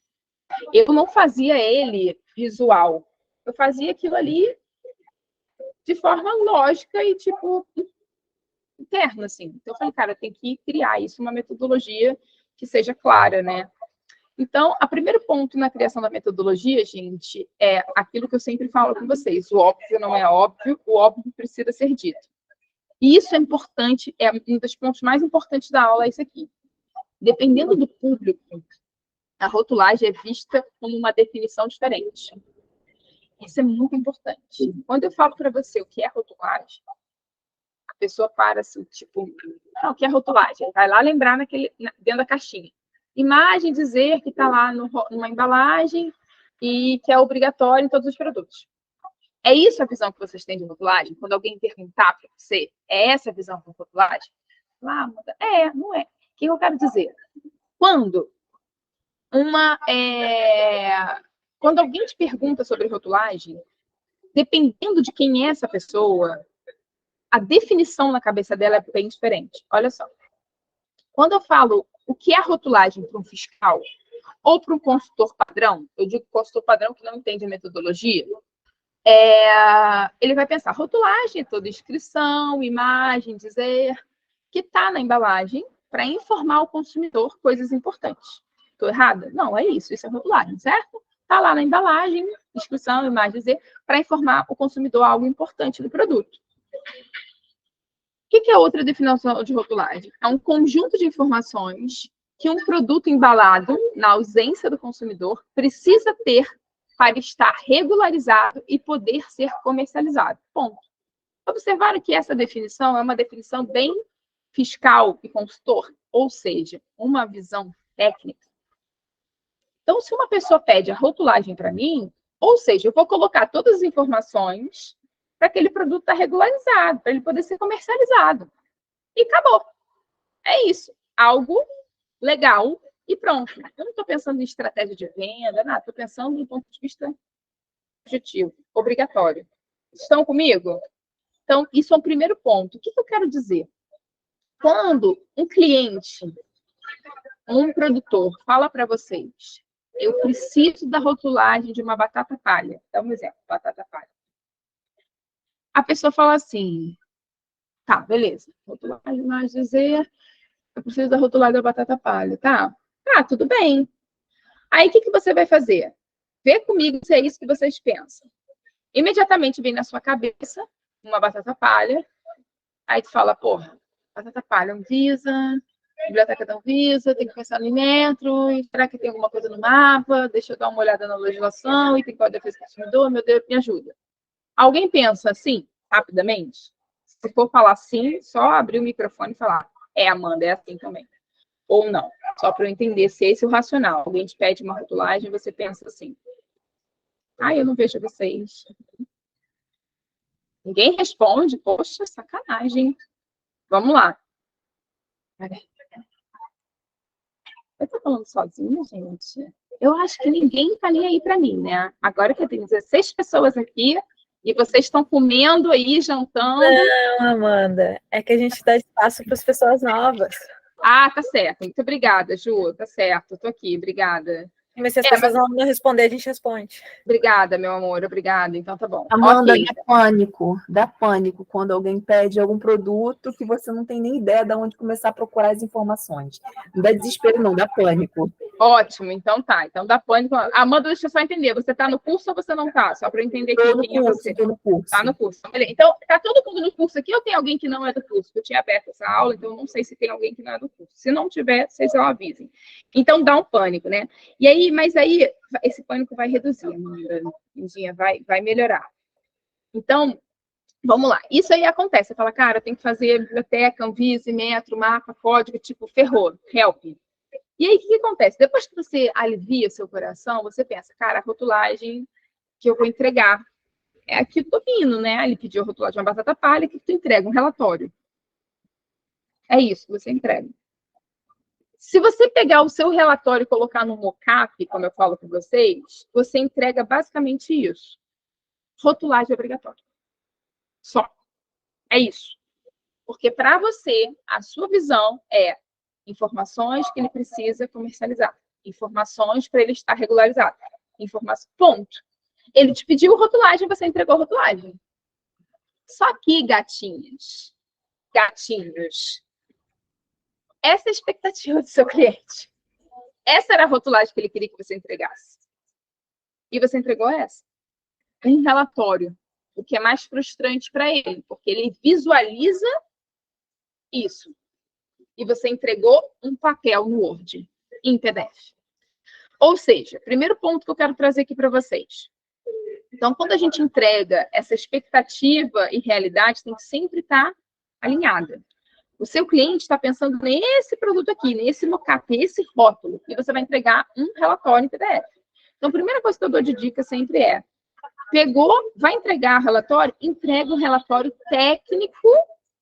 Eu não fazia ele visual. Eu fazia aquilo ali de forma lógica e, tipo, interna, assim. Então, eu falei, cara, tem que criar isso, uma metodologia que seja clara, né? Então, o primeiro ponto na criação da metodologia, gente, é aquilo que eu sempre falo com vocês. O óbvio não é óbvio, o óbvio precisa ser dito. E isso é importante, é um dos pontos mais importantes da aula, é isso aqui. Dependendo do público, a rotulagem é vista como uma definição diferente. Isso é muito importante. Quando eu falo para você o que é rotulagem, a pessoa para assim, tipo, não, o que é rotulagem? Vai lá lembrar dentro da caixinha. imagem dizer que está lá numa embalagem e que é obrigatório em todos os produtos. É isso a visão que vocês têm de rotulagem? Quando alguém perguntar para você, é essa a visão de rotulagem? Ah, não é. O que eu quero dizer? Quando alguém te pergunta sobre rotulagem, dependendo de quem é essa pessoa, a definição na cabeça dela é bem diferente. Olha só. Quando eu falo o que é rotulagem para um fiscal ou para um consultor padrão, eu digo consultor padrão que não entende a metodologia, ele vai pensar, rotulagem é toda inscrição, imagem, dizer que está na embalagem para informar o consumidor coisas importantes. Estou errada? Não, é isso é rotulagem, certo? Está lá na embalagem, inscrição, imagem, dizer, para informar o consumidor algo importante do produto. O que é outra definição de rotulagem? É um conjunto de informações que um produto embalado, na ausência do consumidor, precisa ter para estar regularizado e poder ser comercializado. Ponto. Observaram que essa definição é uma definição bem fiscal e consultor, ou seja, uma visão técnica. Então, se uma pessoa pede a rotulagem para mim, ou seja, eu vou colocar todas as informações para aquele produto estar regularizado, para ele poder ser comercializado. E acabou. É isso. Algo legal e pronto. Eu não estou pensando em estratégia de venda, nada. Estou pensando do ponto de vista objetivo, obrigatório. Estão comigo? Então, isso é o primeiro ponto. O que eu quero dizer? Quando um cliente, um produtor, fala para vocês, eu preciso da rotulagem de uma batata palha. Dá um exemplo, batata palha. A pessoa fala assim, tá, beleza. Rotulagem, mas dizer, eu preciso da rotulagem da batata palha, tá? Tá, tudo bem. Aí, o que você vai fazer? Vê comigo se é isso que vocês pensam. Imediatamente vem na sua cabeça uma batata palha. Aí tu fala, porra, batata palha, Anvisa, biblioteca da Anvisa, tem que pensar no metro, e será que tem alguma coisa no mapa? Deixa eu dar uma olhada na legislação, e tem que a defesa do consumidor, meu Deus, me ajuda. Alguém pensa assim, rapidamente? Se for falar assim, só abrir o microfone e falar, Amanda, é assim também. Ou não, só para eu entender se esse é o racional. Alguém te pede uma rotulagem, você pensa assim, eu não vejo vocês. Ninguém responde, poxa, sacanagem. Vamos lá. Eu tô falando sozinha, gente? Eu acho que ninguém tá nem aí para mim, né? Agora que eu tenho 16 pessoas aqui e vocês estão comendo aí, jantando. Não, Amanda, é que a gente dá espaço para as pessoas novas. Ah, tá certo. Muito obrigada, Ju. Tá certo. Tô aqui. Obrigada. Mas se as pessoas não responder, a gente responde. Obrigada, meu amor. Obrigada. Então tá bom. Amanda, Okay. dá pânico quando alguém pede algum produto que você não tem nem ideia de onde começar a procurar as informações. Não dá desespero, não, dá pânico. Ótimo, então tá. Então dá pânico. Amanda, deixa eu só entender. Você tá no curso ou você não tá? Só para eu entender quem é você. Tô no curso. Tá no curso. Então, tá todo mundo no curso aqui ou tem alguém que não é do curso? Eu tinha aberto essa aula, então eu não sei se tem alguém que não é do curso. Se não tiver, vocês só avisem. Então dá um pânico, né? E aí, mas aí esse pânico vai reduzir, Amanda. Vai melhorar. Então, vamos lá. Isso aí acontece. Você fala, cara, tem que fazer biblioteca, Anvisa, metro, mapa, código, tipo, ferrou, help. E aí, o que acontece? Depois que você alivia seu coração, você pensa, cara, a rotulagem que eu vou entregar é aqui do domínio, né? Ele pediu a rotulagem de uma batata palha, que tu entrega um relatório. É isso que você entrega. Se você pegar o seu relatório e colocar no mockup, como eu falo com vocês, você entrega basicamente isso. Rotulagem obrigatória. Só. É isso. Porque para você, a sua visão é informações que ele precisa comercializar. Informações para ele estar regularizado. Informação. Ponto. Ele te pediu rotulagem, você entregou a rotulagem. Só que, gatinhos, essa é a expectativa do seu cliente. Essa era a rotulagem que ele queria que você entregasse. E você entregou essa. Um relatório. O que é mais frustrante para ele, porque ele visualiza isso. E você entregou um papel no Word, em PDF. Ou seja, primeiro ponto que eu quero trazer aqui para vocês. Então, quando a gente entrega essa expectativa e realidade, tem que sempre estar alinhada. O seu cliente está pensando nesse produto aqui, nesse mockup, nesse rótulo, e você vai entregar um relatório em PDF. Então, a primeira coisa que eu dou de dica sempre é: pegou, vai entregar relatório, entrega um relatório técnico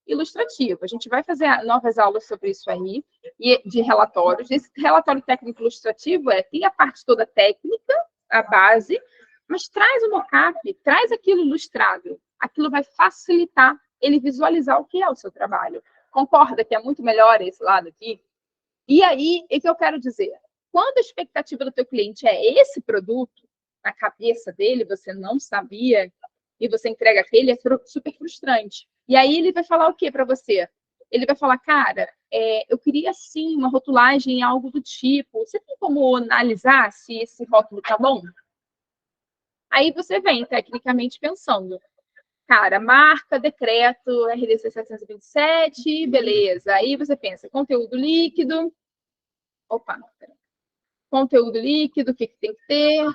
ilustrativo. A gente vai fazer novas aulas sobre isso aí, de relatórios. Esse relatório técnico ilustrativo tem a parte toda técnica, a base, mas traz o mockup, traz aquilo ilustrado. Aquilo vai facilitar ele visualizar o que é o seu trabalho. Concorda que é muito melhor esse lado aqui? E aí, o que eu quero dizer? Quando a expectativa do teu cliente é esse produto, na cabeça dele, você não sabia, e você entrega aquele, é super frustrante. E aí ele vai falar o quê para você? Ele vai falar, cara, eu queria sim uma rotulagem, algo do tipo. Você tem como analisar se esse rótulo tá bom? Aí você vem, tecnicamente, pensando. Cara, marca, decreto, RDC 727, beleza. Aí você pensa, conteúdo líquido. Opa, peraí. Conteúdo líquido, o que tem que ter?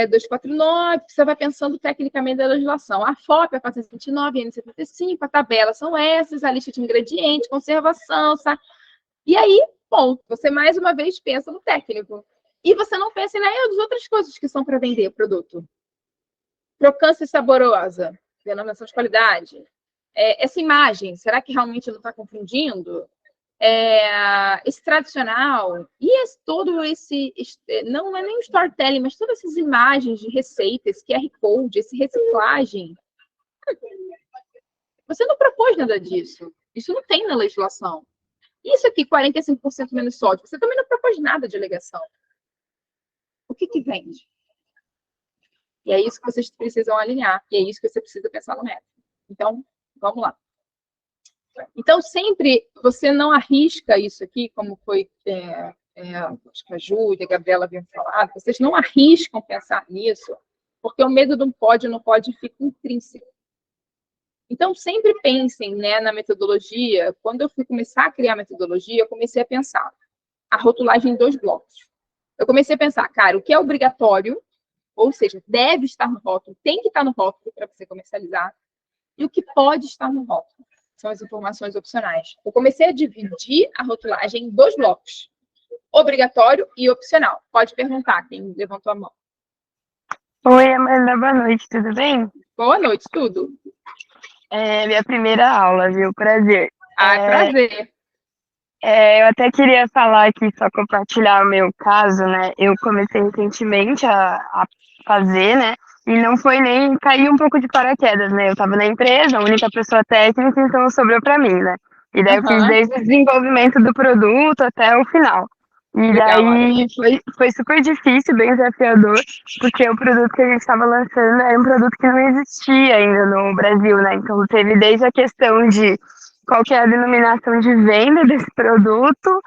249, você vai pensando tecnicamente da legislação. A FOP é 429, N75, a tabela são essas, a lista de ingredientes, conservação, sabe? E aí, bom, você mais uma vez pensa no técnico. E você não pensa nas outras coisas que são para vender o produto. Crocância saborosa, denominação de qualidade. Essa imagem, será que realmente não está confundindo? Esse tradicional, e todo esse, não é nem o storytelling, mas todas essas imagens de receitas, QR Code, esse reciclagem. Você não propôs nada disso. Isso não tem na legislação. Isso aqui, 45% menos sódio, você também não propôs nada de alegação. O que vende? E é isso que vocês precisam alinhar, e é isso que você precisa pensar no método. Então, vamos lá. Então, sempre você não arrisca isso aqui, como foi, acho que a Júlia, a Gabriela haviam falado, vocês não arriscam pensar nisso, porque o medo do pode ou não pode fica intrínseco. Então, sempre pensem, né, na metodologia. Quando eu fui começar a criar a metodologia, eu comecei a pensar a rotulagem em 2 blocos. Eu comecei a pensar, cara, o que é obrigatório, ou seja, deve estar no rótulo, tem que estar no rótulo para você comercializar, e o que pode estar no rótulo. São as informações opcionais. Eu comecei a dividir a rotulagem em 2 blocos. Obrigatório e opcional. Pode perguntar, quem levantou a mão. Oi, Amanda, boa noite, tudo bem? Boa noite, tudo. Minha primeira aula, viu? Prazer. Prazer. Eu até queria falar aqui, só compartilhar o meu caso, né? Eu comecei recentemente a fazer, né? E não foi nem cair um pouco de paraquedas, né? Eu estava na empresa, a única pessoa técnica, então sobrou para mim, né? E daí eu fiz desde o desenvolvimento do produto até o final. E daí foi super difícil, bem desafiador, porque o produto que a gente estava lançando era um produto que não existia ainda no Brasil, né? Então teve desde a questão de qual que é a denominação de venda desse produto,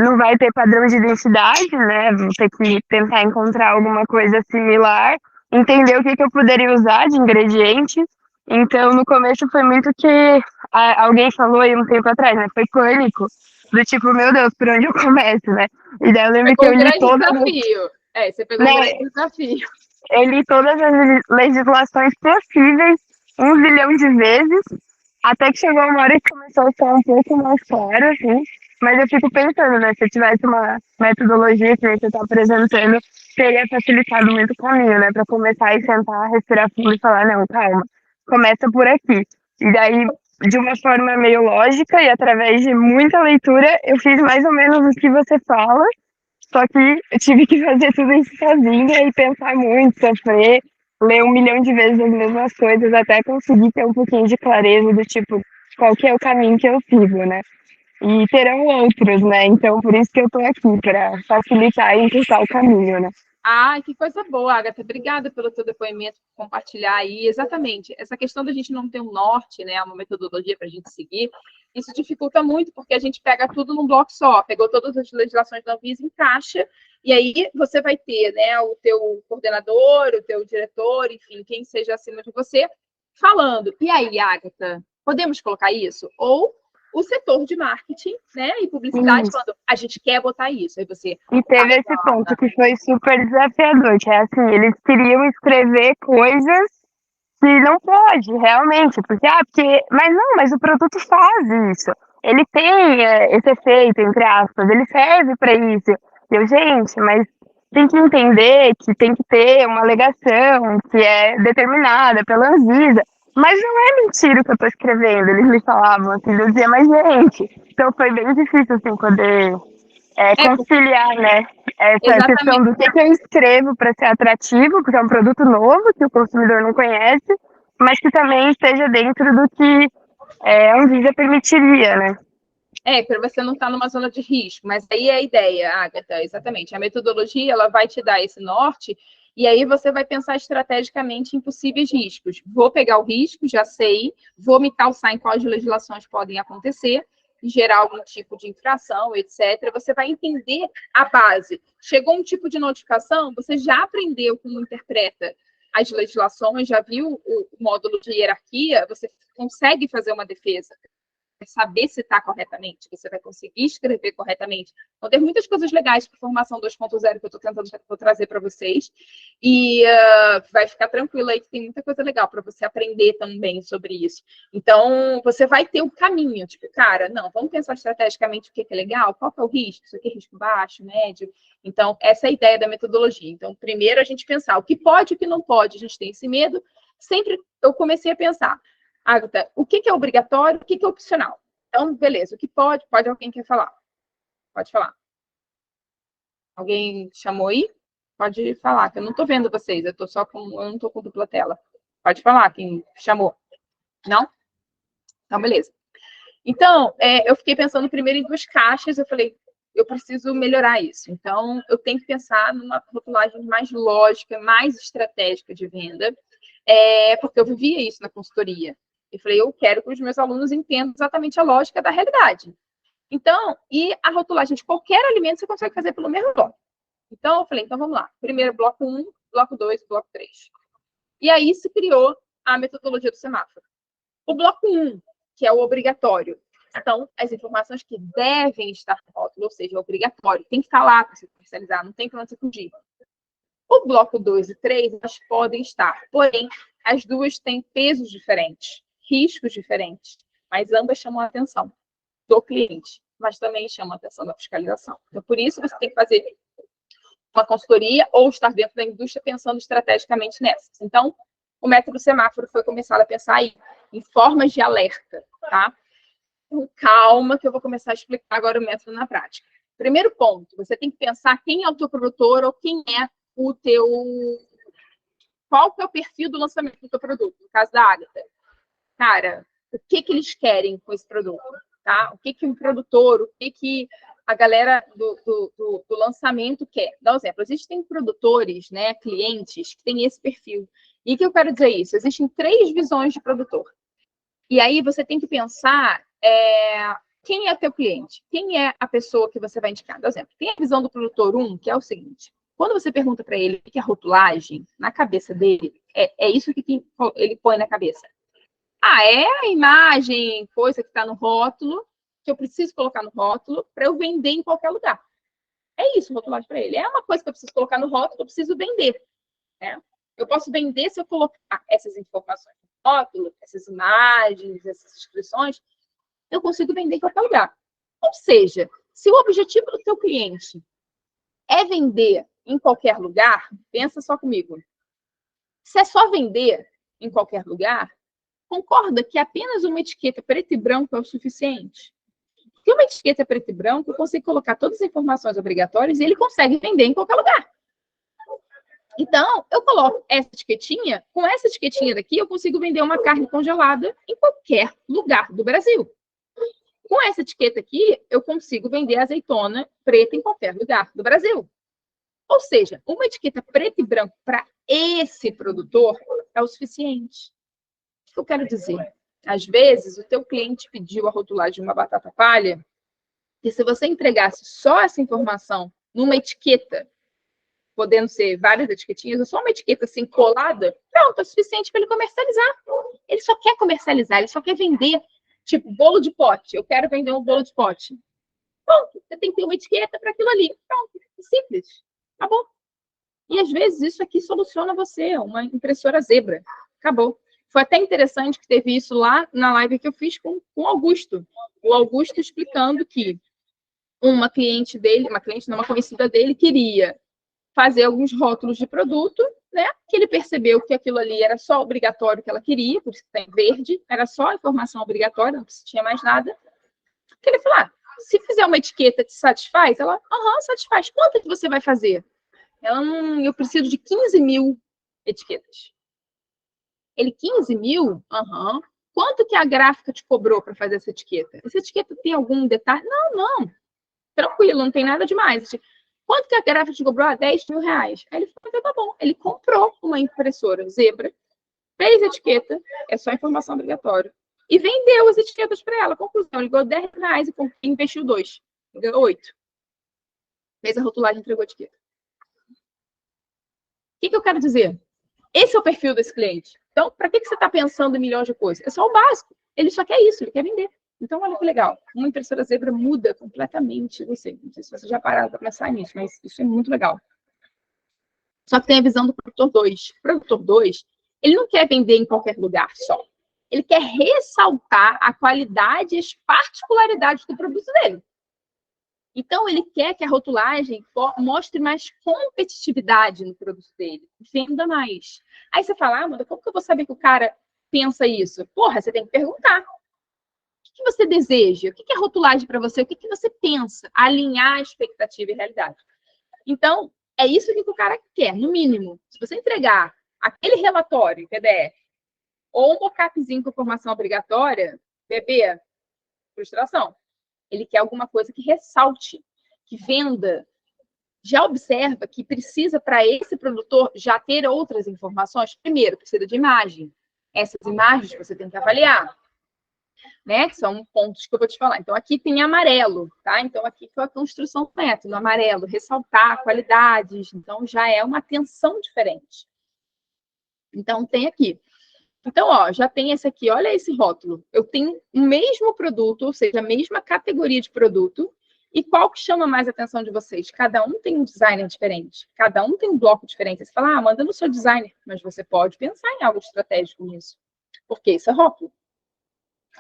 não vai ter padrão de identidade, né? Vou ter que tentar encontrar alguma coisa similar, entender o que eu poderia usar de ingrediente. Então, no começo foi muito que alguém falou aí um tempo atrás, né? Foi pânico, do tipo, meu Deus, por onde eu começo, né? E daí eu lembro que eu li todas você pegou um grande desafio. Eu li todas as legislações possíveis, 1 zilhão de vezes, até que chegou uma hora que começou a ficar um pouco mais claro, assim. Mas eu fico pensando, né? Se eu tivesse uma metodologia que você está apresentando, teria facilitado muito o caminho, né? Para começar e sentar, respirar fundo e falar, não, calma, começa por aqui. E daí, de uma forma meio lógica e através de muita leitura, eu fiz mais ou menos o que você fala, só que eu tive que fazer tudo isso sozinha e pensar muito, sofrer, ler 1 milhão de vezes as mesmas coisas até conseguir ter um pouquinho de clareza do tipo, qual que é o caminho que eu sigo, né? E terão outros, né? Então, por isso que eu tô aqui, para facilitar e encurtar o caminho, né? Que coisa boa, Agatha. Obrigada pelo teu depoimento, por compartilhar aí. Exatamente. Essa questão da gente não ter um norte, né? Uma metodologia para a gente seguir, isso dificulta muito, porque a gente pega tudo num bloco só. Pegou todas as legislações da Anvisa, encaixa, e aí você vai ter, né, o teu coordenador, o teu diretor, enfim, quem seja acima de você, falando. E aí, Agatha, podemos colocar isso? Ou o setor de marketing, né, e publicidade, falando, a gente quer botar isso. Aí você... E teve esse ponto que foi super desafiador, que é assim, eles queriam escrever coisas que não pode, realmente, mas não, mas o produto faz isso. ele tem esse efeito, entre aspas, ele serve para isso. Gente, mas tem que entender que tem que ter uma alegação que é determinada pela Anvisa. Mas não é mentira o que eu estou escrevendo, eles me falavam assim, eu dizia, mas gente, então foi bem difícil assim poder conciliar, né, essa questão do que eu escrevo para ser atrativo, porque é um produto novo que o consumidor não conhece, mas que também esteja dentro do que a Anvisa permitiria, né? Para você não estar numa zona de risco, mas aí é a ideia, Agatha, exatamente. A metodologia, ela vai te dar esse norte, e aí você vai pensar estrategicamente em possíveis riscos. Vou pegar o risco, já sei, vou me calçar em quais legislações podem acontecer, gerar algum tipo de infração, etc. Você vai entender a base. Chegou um tipo de notificação, você já aprendeu como interpreta as legislações, já viu o módulo de hierarquia, você consegue fazer uma defesa, saber citar corretamente, você vai conseguir escrever corretamente. Então, tem muitas coisas legais para a formação 2.0 que eu estou tentando trazer para vocês, e vai ficar tranquilo aí que tem muita coisa legal para você aprender também sobre isso. Então, você vai ter o caminho, tipo, cara, não, vamos pensar estrategicamente o que é legal, qual que é o risco, isso aqui é risco baixo, médio. Então, essa é a ideia da metodologia. Então, primeiro a gente pensar o que pode e o que não pode, a gente tem esse medo. Sempre eu comecei a pensar, Agatha, o que é obrigatório, o que é opcional? Então, beleza, o que pode alguém quer falar? Pode falar. Alguém chamou aí? Pode falar, que eu não estou vendo vocês, eu não estou com dupla tela. Pode falar, quem chamou. Não? Então, beleza. Então, eu fiquei pensando primeiro em 2 caixas, eu falei, eu preciso melhorar isso. Então, eu tenho que pensar numa rotulagem mais lógica, mais estratégica de venda, porque eu vivia isso na consultoria. Eu falei, eu quero que os meus alunos entendam exatamente a lógica da realidade. Então, e a rotulagem de qualquer alimento você consegue fazer pelo mesmo bloco. Então, eu falei, então vamos lá. Primeiro, bloco 1, bloco 2, bloco 3. E aí se criou a metodologia do semáforo. O bloco 1, que é o obrigatório, são as informações que devem estar no rótulo, ou seja, é obrigatório. Tem que estar lá para se comercializar, não tem para onde você fugir. O bloco 2 e 3, elas podem estar, porém, as duas têm pesos diferentes, riscos diferentes, mas ambas chamam a atenção do cliente, mas também chamam a atenção da fiscalização. Então, por isso, você tem que fazer uma consultoria ou estar dentro da indústria pensando estrategicamente nessas. Então, o método semáforo foi começar a pensar aí em formas de alerta, tá? Então, calma, que eu vou começar a explicar agora o método na prática. Primeiro ponto, você tem que pensar quem é o teu produtor ou quem é o teu... Qual que é o perfil do lançamento do teu produto? No caso da Agatha. Cara, o que eles querem com esse produto? Tá? O que um produtor, o que a galera do lançamento quer? Dá um exemplo. Existem produtores, né, clientes, que têm esse perfil. E o que eu quero dizer isso? Existem 3 visões de produtor. E aí você tem que pensar quem é o teu cliente? Quem é a pessoa que você vai indicar? Por exemplo, tem a visão do produtor 1, que é o seguinte. Quando você pergunta para ele o que é rotulagem, na cabeça dele, é isso que ele põe na cabeça. É a imagem, coisa que está no rótulo, que eu preciso colocar no rótulo para eu vender em qualquer lugar. É isso, rotulagem para ele. É uma coisa que eu preciso colocar no rótulo, eu preciso vender. Né? Eu posso vender se eu colocar essas informações no rótulo, essas imagens, essas descrições, eu consigo vender em qualquer lugar. Ou seja, se o objetivo do teu cliente é vender em qualquer lugar, pensa só comigo. Se é só vender em qualquer lugar, concorda que apenas uma etiqueta preto e branco é o suficiente? Porque uma etiqueta preto e branco, eu consigo colocar todas as informações obrigatórias e ele consegue vender em qualquer lugar. Então, eu coloco essa etiquetinha, com essa etiquetinha daqui, eu consigo vender uma carne congelada em qualquer lugar do Brasil. Com essa etiqueta aqui, eu consigo vender azeitona preta em qualquer lugar do Brasil. Ou seja, uma etiqueta preto e branco para esse produtor é o suficiente. O que eu quero dizer? Às vezes, o teu cliente pediu a rotulagem de uma batata palha, e se você entregasse só essa informação numa etiqueta, podendo ser várias etiquetinhas, ou só uma etiqueta assim colada, pronto, é o suficiente para ele comercializar. Ele só quer comercializar, ele só quer vender, tipo, bolo de pote. Eu quero vender um bolo de pote. Pronto, você tem que ter uma etiqueta para aquilo ali. Pronto, simples. Acabou. E às vezes isso aqui soluciona você, uma impressora zebra. Acabou. Foi até interessante que teve isso lá na live que eu fiz com o Augusto. O Augusto explicando que uma cliente dele, uma conhecida dele, queria fazer alguns rótulos de produto, né? Que ele percebeu que aquilo ali era só obrigatório que ela queria, por isso que está em verde, era só a informação obrigatória, não tinha mais nada. Que ele falou, se fizer uma etiqueta te satisfaz? Ela, satisfaz. Quanto que você vai fazer? Ela, eu preciso de 15.000 etiquetas. Ele, 15.000? Quanto que a gráfica te cobrou para fazer essa etiqueta? Essa etiqueta tem algum detalhe? Não. Tranquilo, não tem nada demais. Quanto que a gráfica te cobrou? R$10.000. Aí ele falou, então tá bom. Ele comprou uma impressora Zebra, fez a etiqueta, é só informação obrigatória, e vendeu as etiquetas para ela. Conclusão, ele ganhou R$10 e investiu 2. Ganhou 8. Fez a rotulagem e entregou a etiqueta. O que eu quero dizer? Esse é o perfil desse cliente. Então, para que você está pensando em milhões de coisas? É só o básico. Ele só quer isso, ele quer vender. Então, olha que legal. Uma impressora Zebra muda completamente você. Não sei se você já pararam para pensar nisso, mas isso é muito legal. Só que tem a visão do produtor 2. O produtor 2, ele não quer vender em qualquer lugar só. Ele quer ressaltar a qualidade e as particularidades do produto dele. Então, ele quer que a rotulagem mostre mais competitividade no produto dele, venda mais. Aí você fala, Amanda, como que eu vou saber que o cara pensa isso? Porra, você tem que perguntar. O que você deseja? O que é rotulagem para você? O que você pensa? Alinhar a expectativa e a realidade. Então, é isso que o cara quer, no mínimo. Se você entregar aquele relatório em PDF ou um mockupzinho com informação obrigatória, bebê, frustração. Ele quer alguma coisa que ressalte, que venda. Já observa que precisa, para esse produtor, já ter outras informações. Primeiro, precisa de imagem. Essas imagens você tem que avaliar, né? Que são pontos que eu vou te falar. Então, aqui tem amarelo, tá? Então, aqui foi a construção do método, amarelo, ressaltar qualidades. Então, já é uma atenção diferente. Então, tem aqui. Então, já tem esse aqui, olha esse rótulo. Eu tenho o mesmo produto, ou seja, a mesma categoria de produto, e qual que chama mais a atenção de vocês? Cada um tem um designer diferente, cada um tem um bloco diferente. Você fala, Amanda, eu não sou designer, mas você pode pensar em algo estratégico nisso, porque isso é rótulo.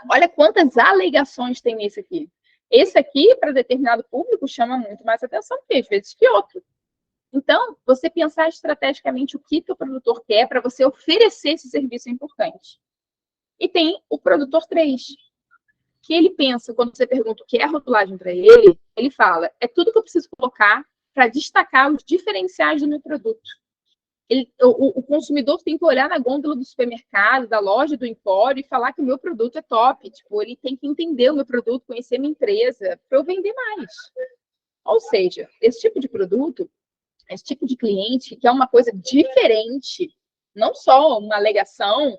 Olha quantas alegações tem nesse aqui. Esse aqui, para determinado público, chama muito mais atenção, às vezes, que outro. Então, você pensar estrategicamente o que o produtor quer para você oferecer esse serviço é importante. E tem o produtor 3, que ele pensa, quando você pergunta o que é a rotulagem para ele, ele fala, é tudo que eu preciso colocar para destacar os diferenciais do meu produto. O consumidor tem que olhar na gôndola do supermercado, da loja, do empório e falar que o meu produto é top. Tipo, ele tem que entender o meu produto, conhecer a minha empresa, para eu vender mais. Ou seja, esse tipo de produto, esse tipo de cliente que é uma coisa diferente, não só uma alegação,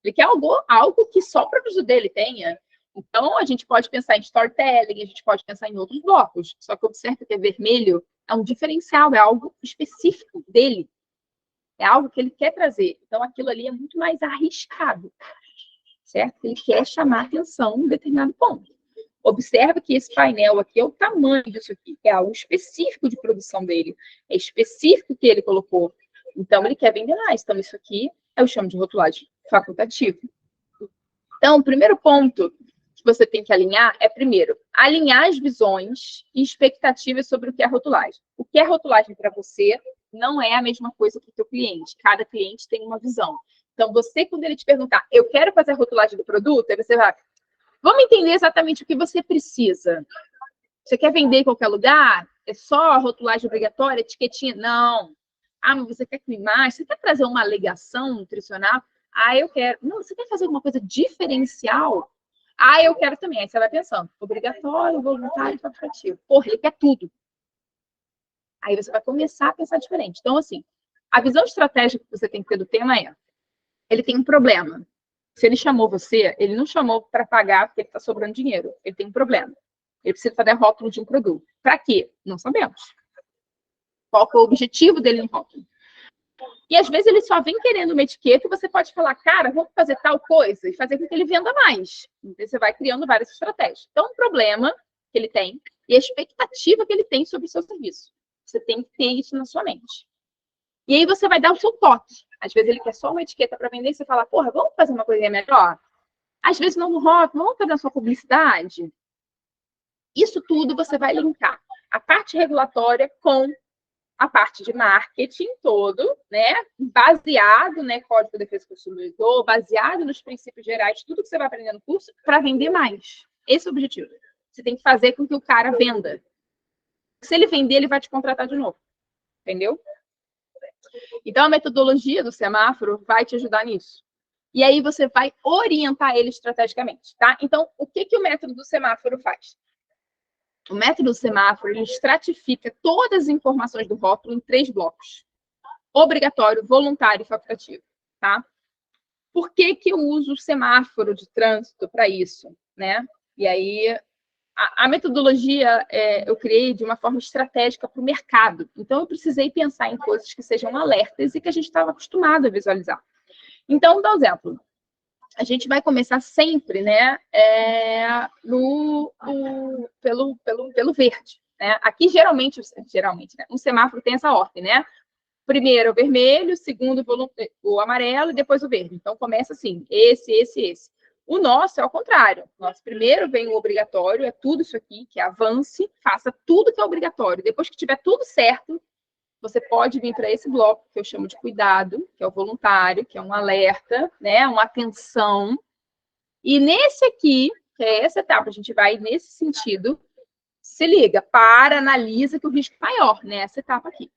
ele quer algo que só o produto dele tenha. Então, a gente pode pensar em storytelling, a gente pode pensar em outros blocos. Só que observe que é vermelho, é um diferencial, é algo específico dele. É algo que ele quer trazer. Então, aquilo ali é muito mais arriscado, certo? Ele quer chamar atenção em um determinado ponto. Observa que esse painel aqui é o tamanho disso aqui, é algo específico de produção dele, é específico que ele colocou. Então, ele quer vender mais. Então, isso aqui eu chamo de rotulagem facultativa. Então, o primeiro ponto que você tem que alinhar é, primeiro, alinhar as visões e expectativas sobre o que é rotulagem. O que é rotulagem para você não é a mesma coisa que o teu cliente. Cada cliente tem uma visão. Então, você, quando ele te perguntar, eu quero fazer a rotulagem do produto, aí você vai... Vamos entender exatamente o que você precisa. Você quer vender em qualquer lugar? É só a rotulagem obrigatória, etiquetinha? Não. Ah, mas você quer com imagem? Você quer trazer uma alegação nutricional? Ah, eu quero. Não, você quer fazer alguma coisa diferencial? Ah, eu quero também. Aí você vai pensando, obrigatório, voluntário, facultativo. Porra, ele quer tudo. Aí você vai começar a pensar diferente. Então, assim, a visão estratégica que você tem que ter do tema é, ele tem um problema. Se ele chamou você, ele não chamou para pagar porque ele está sobrando dinheiro. Ele tem um problema. Ele precisa fazer rótulo de um produto. Para quê? Não sabemos. Qual que é o objetivo dele no rótulo? E às vezes ele só vem querendo uma etiqueta e você pode falar, cara, vamos fazer tal coisa e fazer com que ele venda mais. Então você vai criando várias estratégias. Então, o problema que ele tem e a expectativa que ele tem sobre o seu serviço. Você tem que ter isso na sua mente. E aí você vai dar o seu toque. Às vezes ele quer só uma etiqueta para vender e você fala, porra, vamos fazer uma coisinha melhor? Às vezes não rótulo, vamos fazer a sua publicidade? Isso tudo você vai linkar a parte regulatória com a parte de marketing todo, né? Baseado, né, Código de Defesa do Consumidor, baseado nos princípios gerais, tudo que você vai aprender no curso, para vender mais. Esse é o objetivo. Você tem que fazer com que o cara venda. Se ele vender, ele vai te contratar de novo. Entendeu? Então, a metodologia do semáforo vai te ajudar nisso. E aí você vai orientar ele estrategicamente, tá? Então, o que o método do semáforo faz? O método do semáforo, ele estratifica todas as informações do rótulo em 3 blocos. Obrigatório, voluntário e facultativo, tá? Por que eu uso o semáforo de trânsito para isso, né? E aí, a metodologia eu criei de uma forma estratégica para o mercado. Então, eu precisei pensar em coisas que sejam alertas e que a gente estava acostumado a visualizar. Então, vou dar um exemplo. A gente vai começar sempre, né, pelo verde, né? Aqui, geralmente, né, um semáforo tem essa ordem, né? Primeiro o vermelho, segundo o amarelo e depois o verde. Então, começa assim, esse. O nosso é ao contrário. Nosso primeiro vem o obrigatório, é tudo isso aqui, que é avance, faça tudo que é obrigatório. Depois que tiver tudo certo, você pode vir para esse bloco, que eu chamo de cuidado, que é o voluntário, que é um alerta, né, uma atenção. E nesse aqui, que é essa etapa, a gente vai nesse sentido, se liga, analisa que o risco é maior nessa etapa aqui.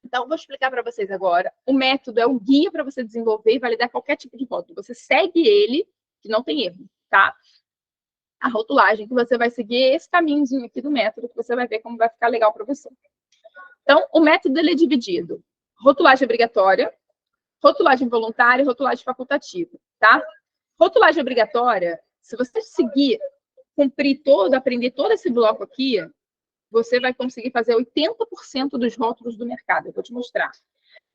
Então, vou explicar para vocês agora. O método é o guia para você desenvolver e validar qualquer tipo de rótulo. Você segue ele, que não tem erro, tá? A rotulagem que você vai seguir é esse caminhozinho aqui do método, que você vai ver como vai ficar legal para você. Então, o método ele é dividido. Rotulagem obrigatória, rotulagem voluntária e rotulagem facultativa, tá? Rotulagem obrigatória, se você seguir, cumprir todo, aprender todo esse bloco aqui, você vai conseguir fazer 80% dos rótulos do mercado. Eu vou te mostrar.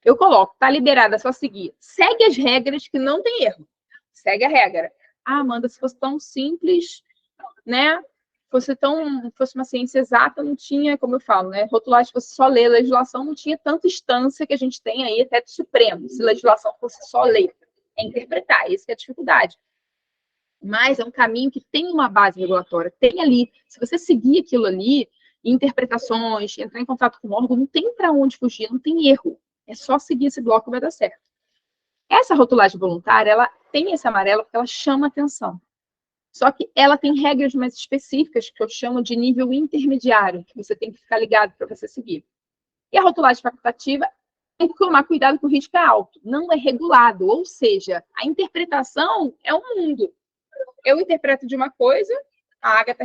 Eu coloco, tá liberada, é só seguir. Segue as regras que não tem erro. Segue a regra. Ah, Amanda, se fosse tão simples, né? Fosse uma ciência exata, não tinha, como eu falo, né? Rotulagem, se fosse só ler legislação, não tinha tanta instância que a gente tem aí, até do Supremo. Se legislação fosse só ler, é interpretar, essa é a dificuldade. Mas é um caminho que tem uma base regulatória, tem ali. Se você seguir aquilo ali, interpretações, entrar em contato com o órgão, não tem para onde fugir, não tem erro. É só seguir esse bloco que vai dar certo. Essa rotulagem voluntária, ela tem esse amarelo porque ela chama atenção. Só que ela tem regras mais específicas que eu chamo de nível intermediário, que você tem que ficar ligado para você seguir. E a rotulagem facultativa tem que tomar cuidado que o risco é alto, não é regulado, ou seja, a interpretação é um mundo. Eu interpreto de uma coisa, a Agatha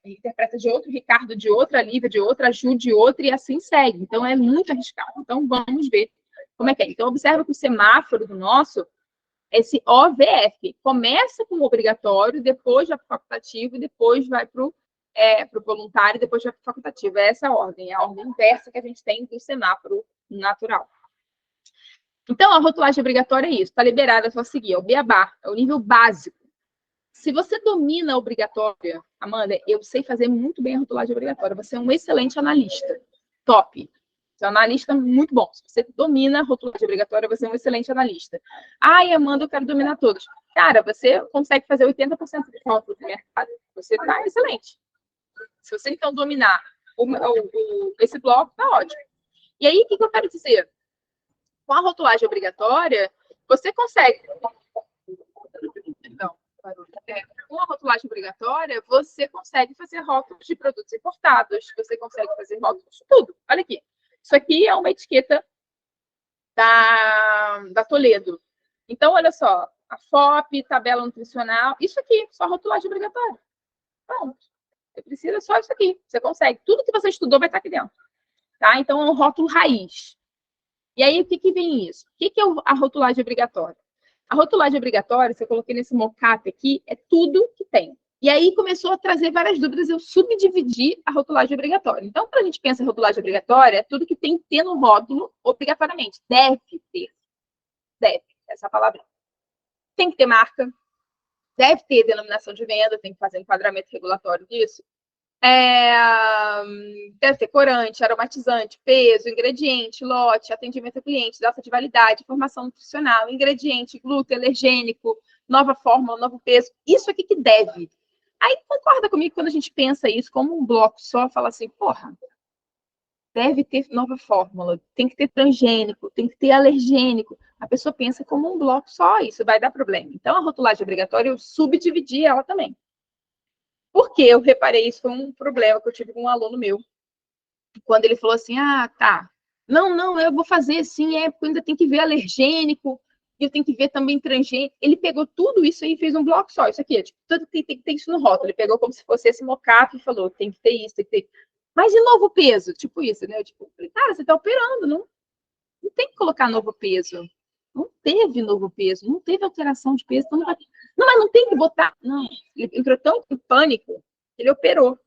interpreta de outro, o Ricardo de outra, a Lívia de outra, a Ju de outra, e assim segue. Então, é muito arriscado. Então, vamos ver como é que é. Então, observa que o semáforo do nosso, esse OVF, começa com o obrigatório, depois vai para o facultativo, e depois vai para o voluntário, depois vai para o facultativo. É essa a ordem, é a ordem inversa que a gente tem do semáforo natural. Então, a rotulagem obrigatória é isso, está liberada, é só seguir, é o beabá, é o nível básico. Se você domina a obrigatória, Amanda, eu sei fazer muito bem a rotulagem obrigatória, você é um excelente analista, top. Você é um analista muito bom. Se você domina a rotulagem obrigatória, você é um excelente analista. Ai, Amanda, eu quero dominar todos. Cara, você consegue fazer 80% de rótulos do mercado. Você está excelente. Se você, então, dominar esse bloco, tá ótimo. E aí, o que eu quero dizer? Com a rotulagem obrigatória, você consegue... Com a rotulagem obrigatória, você consegue fazer rótulos de produtos importados, você consegue fazer rótulos de tudo. Olha aqui. Isso aqui é uma etiqueta da Toledo. Então, olha só, a FOP, tabela nutricional, isso aqui, só rotulagem obrigatória. Pronto. Você precisa só isso aqui. Você consegue. Tudo que você estudou vai estar aqui dentro. Tá? Então, é um rótulo raiz. E aí, o que vem isso? O que é a rotulagem obrigatória? A rotulagem obrigatória, se eu coloquei nesse mockup aqui, é tudo que tem. E aí começou a trazer várias dúvidas, eu subdividi a rotulagem obrigatória. Então, quando a gente pensa em rotulagem obrigatória, é tudo que tem que ter no rótulo obrigatoriamente. Deve ter. Deve, essa palavra. Tem que ter marca, deve ter denominação de venda, tem que fazer enquadramento regulatório disso. Deve ter corante, aromatizante, peso, ingrediente, lote, atendimento ao cliente, data de validade, informação nutricional, ingrediente, glúten, alergênico, nova fórmula, novo peso. Isso aqui que deve. Aí concorda comigo quando a gente pensa isso como um bloco só, fala assim, porra, deve ter nova fórmula, tem que ter transgênico, tem que ter alergênico. A pessoa pensa como um bloco só, isso vai dar problema. Então, a rotulagem obrigatória, eu subdividi ela também. Porque eu reparei, isso foi um problema que eu tive com um aluno meu. Quando ele falou assim, tá, não, eu vou fazer sim, porque ainda tem que ver alergênico, e eu tenho que ver também transgênico. Ele pegou tudo isso aí e fez um bloco só. Isso aqui, tipo, tem que ter isso no rótulo. Ele pegou como se fosse esse mocap e falou, tem que ter isso, tem que ter. Mas e novo peso? Tipo isso, né? Tipo, falei, cara, você tá operando, não tem que colocar novo peso. Não teve novo peso, não teve alteração de peso. Então não, mas não tem que botar. Não, ele entrou tão em pânico que ele operou.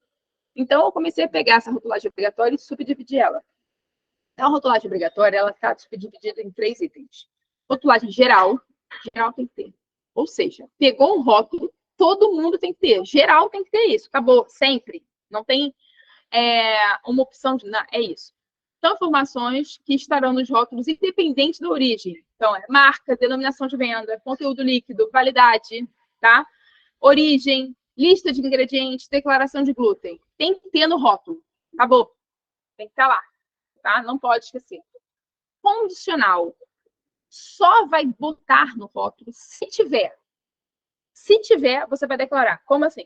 Então, eu comecei a pegar essa rotulagem obrigatória e subdividir ela. Então, a rotulagem obrigatória, ela está subdividida em 3 itens. Rotulagem geral tem que ter. Ou seja, pegou um rótulo, todo mundo tem que ter. Geral tem que ter isso. Acabou, sempre. Não tem uma opção de... Não, é isso. São informações que estarão nos rótulos, independente da origem. Então, marca, denominação de venda, conteúdo líquido, validade, tá? Origem, lista de ingredientes, declaração de glúten. Tem que ter no rótulo. Acabou. Tem que estar lá, tá? Não pode esquecer. Condicional. Só vai botar no rótulo se tiver. Se tiver, você vai declarar. Como assim?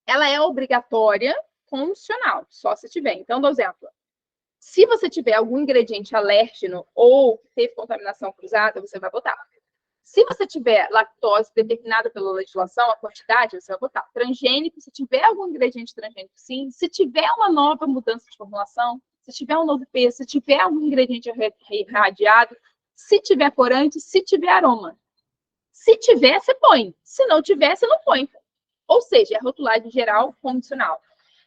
Ela é obrigatória, condicional. Só se tiver. Então, dou exemplo. Se você tiver algum ingrediente alérgeno ou teve contaminação cruzada, você vai botar. Se você tiver lactose determinada pela legislação, a quantidade, você vai botar. Transgênico, se tiver algum ingrediente transgênico, sim. Se tiver uma nova mudança de formulação, se tiver um novo peso, se tiver algum ingrediente irradiado, se tiver corante, se tiver aroma. Se tiver, você põe. Se não tiver, você não põe. Ou seja, é a rotulagem geral condicional.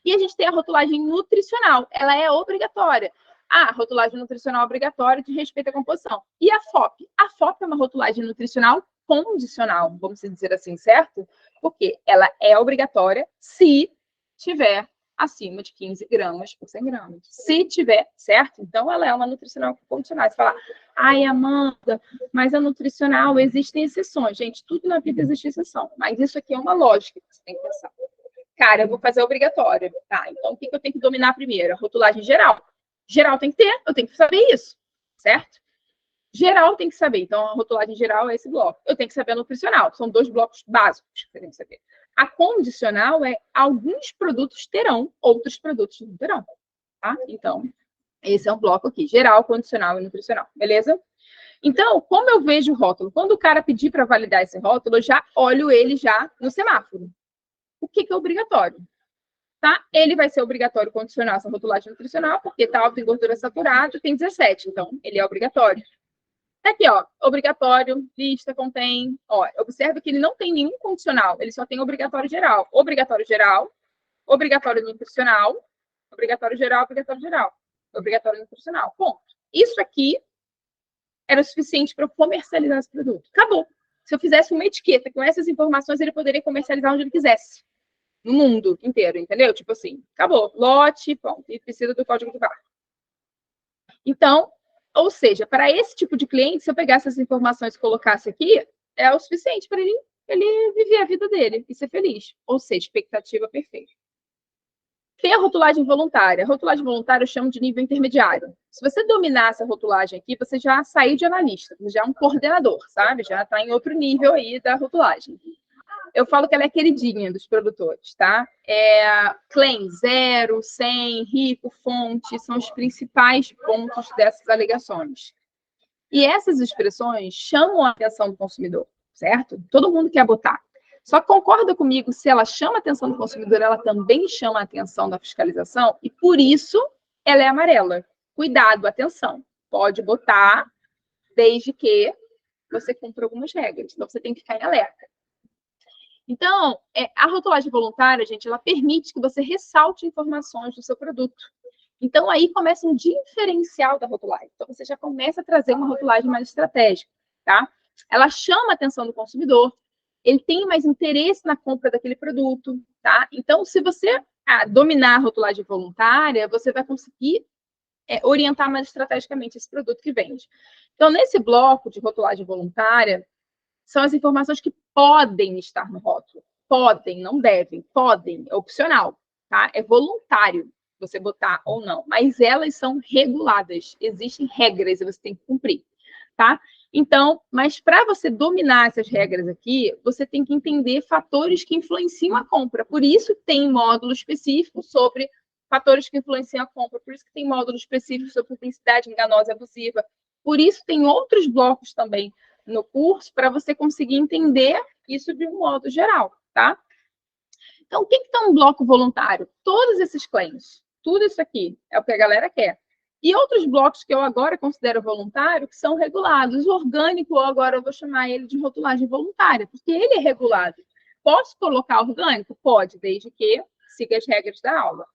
E a gente tem a rotulagem nutricional. Ela é obrigatória. A rotulagem nutricional obrigatória de respeito à composição. E a FOP? A FOP é uma rotulagem nutricional condicional, vamos dizer assim, certo? Porque ela é obrigatória se tiver acima de 15 gramas por 100 gramas. Se tiver, certo? Então, ela é uma nutricional condicional. Você fala, ai, Amanda, mas a nutricional, existem exceções. Gente, tudo na vida existe exceção. Mas isso aqui é uma lógica que você tem que pensar. Cara, eu vou fazer obrigatória. Tá, então o que eu tenho que dominar primeiro? A rotulagem geral. Geral tem que ter, eu tenho que saber isso, certo? Geral tem que saber. Então, a rotulagem geral é esse bloco. Eu tenho que saber a nutricional. São 2 blocos básicos que você tem que saber. A condicional é alguns produtos terão, outros produtos não terão. Tá? Então, esse é um bloco aqui. Geral, condicional e nutricional. Beleza? Então, como eu vejo o rótulo? Quando o cara pedir para validar esse rótulo, eu já olho ele já no semáforo. O que é obrigatório? Tá? Ele vai ser obrigatório condicionar essa rotulagem nutricional, porque tá alto em gordura saturada, tem 17, então ele é obrigatório. Aqui, ó, obrigatório, lista, contém, ó, observa que ele não tem nenhum condicional, ele só tem obrigatório geral, obrigatório nutricional, obrigatório geral, obrigatório nutricional, ponto. Isso aqui era o suficiente para eu comercializar esse produto. Acabou. Se eu fizesse uma etiqueta com essas informações, ele poderia comercializar onde ele quisesse. No mundo inteiro, entendeu? Tipo assim, acabou. Lote, ponto. E precisa do código de barra. Então, ou seja, para esse tipo de cliente, se eu pegasse essas informações e colocasse aqui, é o suficiente para ele viver a vida dele e ser feliz. Ou seja, expectativa perfeita. Tem a rotulagem voluntária. A rotulagem voluntária eu chamo de nível intermediário. Se você dominar essa rotulagem aqui, você já saiu de analista, você já é um coordenador, sabe? Já está em outro nível aí da rotulagem. Eu falo que ela é queridinha dos produtores, tá? Claim 0, 100, rico, fonte, são os principais pontos dessas alegações. E essas expressões chamam a atenção do consumidor, certo? Todo mundo quer botar. Só concorda comigo, se ela chama a atenção do consumidor, ela também chama a atenção da fiscalização, e por isso ela é amarela. Cuidado, atenção. Pode botar, desde que você cumpra algumas regras. Então, você tem que ficar em alerta. Então, a rotulagem voluntária, gente, ela permite que você ressalte informações do seu produto. Então, aí começa um diferencial da rotulagem. Então, você já começa a trazer uma rotulagem mais estratégica, tá? Ela chama a atenção do consumidor, ele tem mais interesse na compra daquele produto, tá? Então, se você dominar a rotulagem voluntária, você vai conseguir orientar mais estrategicamente esse produto que vende. Então, nesse bloco de rotulagem voluntária, são as informações que podem estar no rótulo. Podem, não devem. Podem, é opcional, tá? É voluntário você botar ou não. Mas elas são reguladas. Existem regras e você tem que cumprir, tá? Então, mas para você dominar essas regras aqui, você tem que entender fatores que influenciam a compra. Por isso tem módulo específico sobre fatores que influenciam a compra. Por isso que tem módulo específico sobre publicidade enganosa e abusiva. Por isso tem outros blocos também no curso para você conseguir entender isso de um modo geral, tá? Então, o que é um bloco voluntário? Todos esses claims, tudo isso aqui é o que a galera quer. E outros blocos que eu agora considero voluntário, que são regulados. O orgânico, agora eu vou chamar ele de rotulagem voluntária, porque ele é regulado. Posso colocar orgânico? Pode, desde que siga as regras da aula.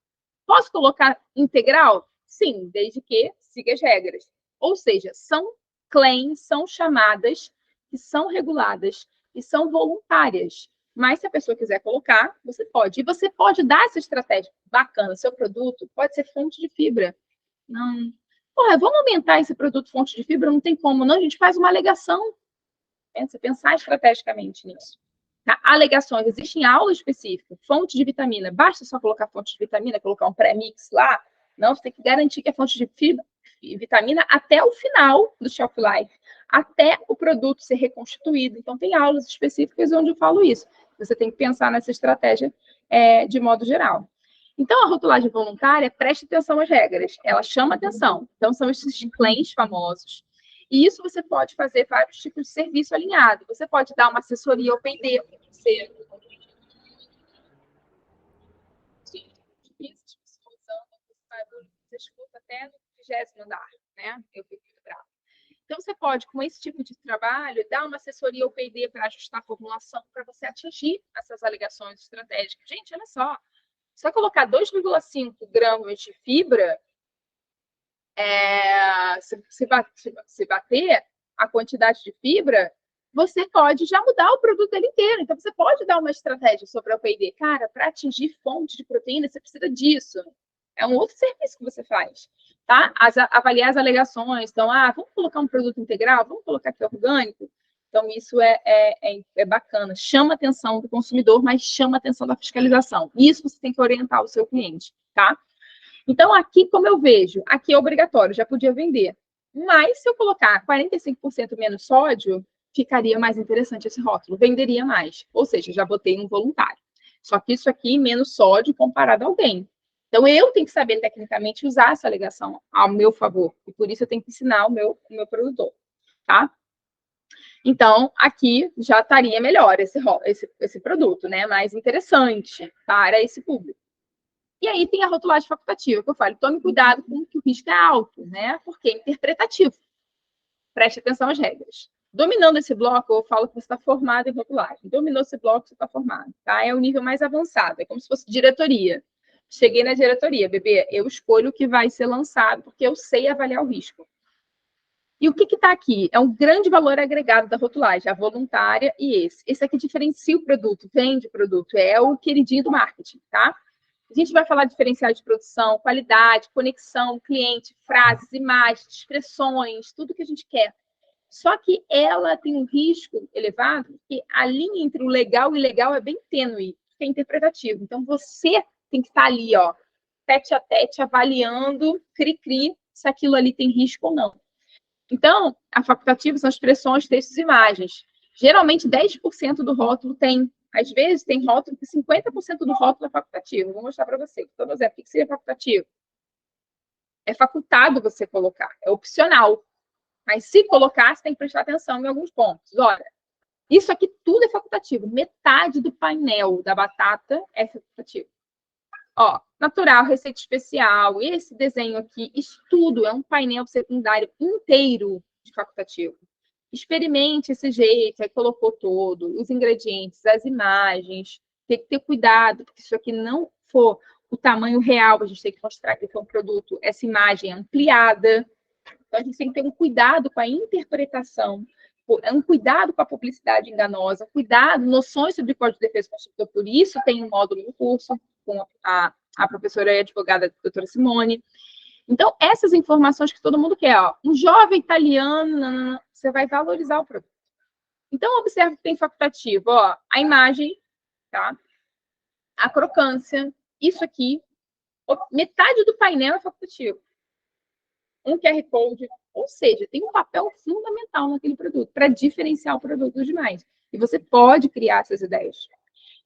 Posso colocar integral? Sim, desde que siga as regras. Ou seja, são claims, são chamadas que são reguladas e são voluntárias. Mas se a pessoa quiser colocar, você pode. E você pode dar essa estratégia bacana. Seu produto pode ser fonte de fibra. Não. Porra, vamos aumentar esse produto fonte de fibra? Não tem como, não. A gente faz uma alegação. Pensar estrategicamente nisso. Tá? Alegações. Existem aulas específicas. Fonte de vitamina. Basta só colocar fonte de vitamina, colocar um pré-mix lá. Não, você tem que garantir que é fonte de fibra e vitamina até o final do shelf life, até o produto ser reconstituído. Então, tem aulas específicas onde eu falo isso. Você tem que pensar nessa estratégia de modo geral. Então, a rotulagem voluntária, preste atenção às regras. Ela chama atenção. Então, são esses claims famosos. E isso você pode fazer vários tipos de serviço alinhado. Você pode dar uma assessoria ao P&D. Você escuta até no 30º andar, né? Eu fico muito brava. Então, você pode, com esse tipo de trabalho, dar uma assessoria ao P&D para ajustar a formulação para você atingir essas alegações estratégicas. Gente, olha só. Se eu colocar 2,5 gramas de fibra, se bater a quantidade de fibra, você pode já mudar o produto dele inteiro. Então, você pode dar uma estratégia sobre o P&D. Cara, para atingir fonte de proteína, você precisa disso. É um outro serviço que você faz, tá? Avaliar as alegações. Então, vamos colocar um produto integral? Vamos colocar aqui orgânico? Então, isso é bacana. Chama a atenção do consumidor, mas chama a atenção da fiscalização. Isso você tem que orientar o seu cliente, tá? Então, aqui, como eu vejo, aqui é obrigatório, já podia vender. Mas, se eu colocar 45% menos sódio, ficaria mais interessante esse rótulo, venderia mais. Ou seja, já botei um voluntário. Só que isso aqui, menos sódio comparado a alguém. Então, eu tenho que saber, tecnicamente, usar essa alegação ao meu favor. E, por isso, eu tenho que ensinar o meu produtor, tá? Então, aqui já estaria melhor esse produto, né? Mais interessante para esse público. E aí tem a rotulagem facultativa, que eu falo, tome cuidado com que o risco é alto, né? Porque é interpretativo. Preste atenção às regras. Dominando esse bloco, eu falo que você está formado em rotulagem. Dominou esse bloco, você está formado, tá? É o nível mais avançado, é como se fosse diretoria. Cheguei na diretoria, bebê, eu escolho o que vai ser lançado, porque eu sei avaliar o risco. E o que está aqui? É um grande valor agregado da rotulagem, a voluntária e esse. Esse aqui diferencia o produto, vende o produto, é o queridinho do marketing, tá? A gente vai falar de diferenciais de produção, qualidade, conexão, cliente, frases, imagens, expressões, tudo que a gente quer. Só que ela tem um risco elevado, porque a linha entre o legal e ilegal é bem tênue, é interpretativo. Então, você tem que estar ali, ó, tete a tete, avaliando, cri-cri, se aquilo ali tem risco ou não. Então, a facultativa são expressões, textos e imagens. Geralmente, 10% do rótulo tem. Às vezes, tem rótulo que 50% do rótulo é facultativo. Vou mostrar para você. Por exemplo, o que seria facultativo? É facultado você colocar, é opcional. Mas se colocar, você tem que prestar atenção em alguns pontos. Olha, isso aqui tudo é facultativo. Metade do painel da batata é facultativo. Ó, natural, receita especial, esse desenho aqui, isso tudo é um painel secundário inteiro de facultativo. Experimente esse jeito, aí colocou todo, os ingredientes, as imagens, tem que ter cuidado, porque se isso aqui não for o tamanho real, a gente tem que mostrar que é um produto, essa imagem é ampliada. Então, a gente tem que ter um cuidado com a interpretação, um cuidado com a publicidade enganosa, cuidado, noções sobre Código de Defesa do Consumidor. Por isso tem um módulo no curso, com a professora e advogada doutora Simone. Então, essas informações que todo mundo quer, ó, um jovem italiano, você vai valorizar o produto. Então, observe que tem facultativo, ó, a imagem, tá? A crocância, isso aqui, metade do painel é facultativo. Um QR Code, ou seja, tem um papel fundamental naquele produto, para diferenciar o produto dos demais. E você pode criar essas ideias.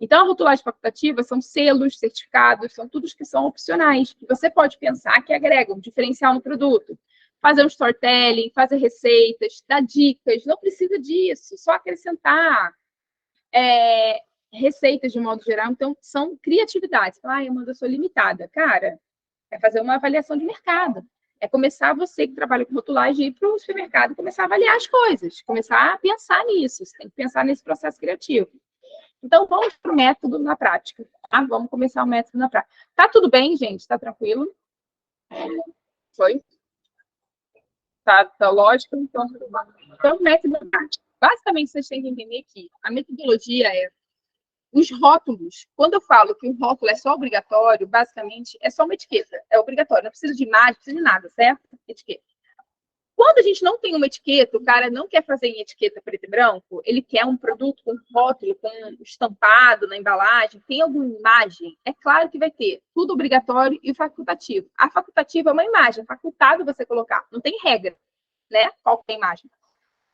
Então, a rotulagem facultativa são selos, certificados, são todos que são opcionais, que você pode pensar que agregam diferencial no produto. Fazer um storytelling, fazer receitas, dar dicas, não precisa disso, só acrescentar receitas de modo geral. Então, são criatividades. Amanda, eu sou limitada. Cara, é fazer uma avaliação de mercado. É começar você que trabalha com rotulagem, ir para o supermercado e começar a avaliar as coisas, começar a pensar nisso, você tem que pensar nesse processo criativo. Então, vamos para o método na prática. Tá? Vamos começar o método na prática. Tá tudo bem, gente? Tá tranquilo? Foi? Tá lógico? Então, o método na prática. Basicamente, vocês têm que entender que a metodologia é os rótulos. Quando eu falo que o rótulo é só obrigatório, basicamente, é só uma etiqueta. É obrigatório, não precisa de imagem, não precisa de nada, certo? Etiqueta. Quando a gente não tem uma etiqueta, o cara não quer fazer em etiqueta preto e branco, ele quer um produto com rótulo, com estampado na embalagem, tem alguma imagem, é claro que vai ter tudo obrigatório e facultativo. A facultativa é uma imagem, é facultado você colocar, não tem regra, né? Qual que é a imagem?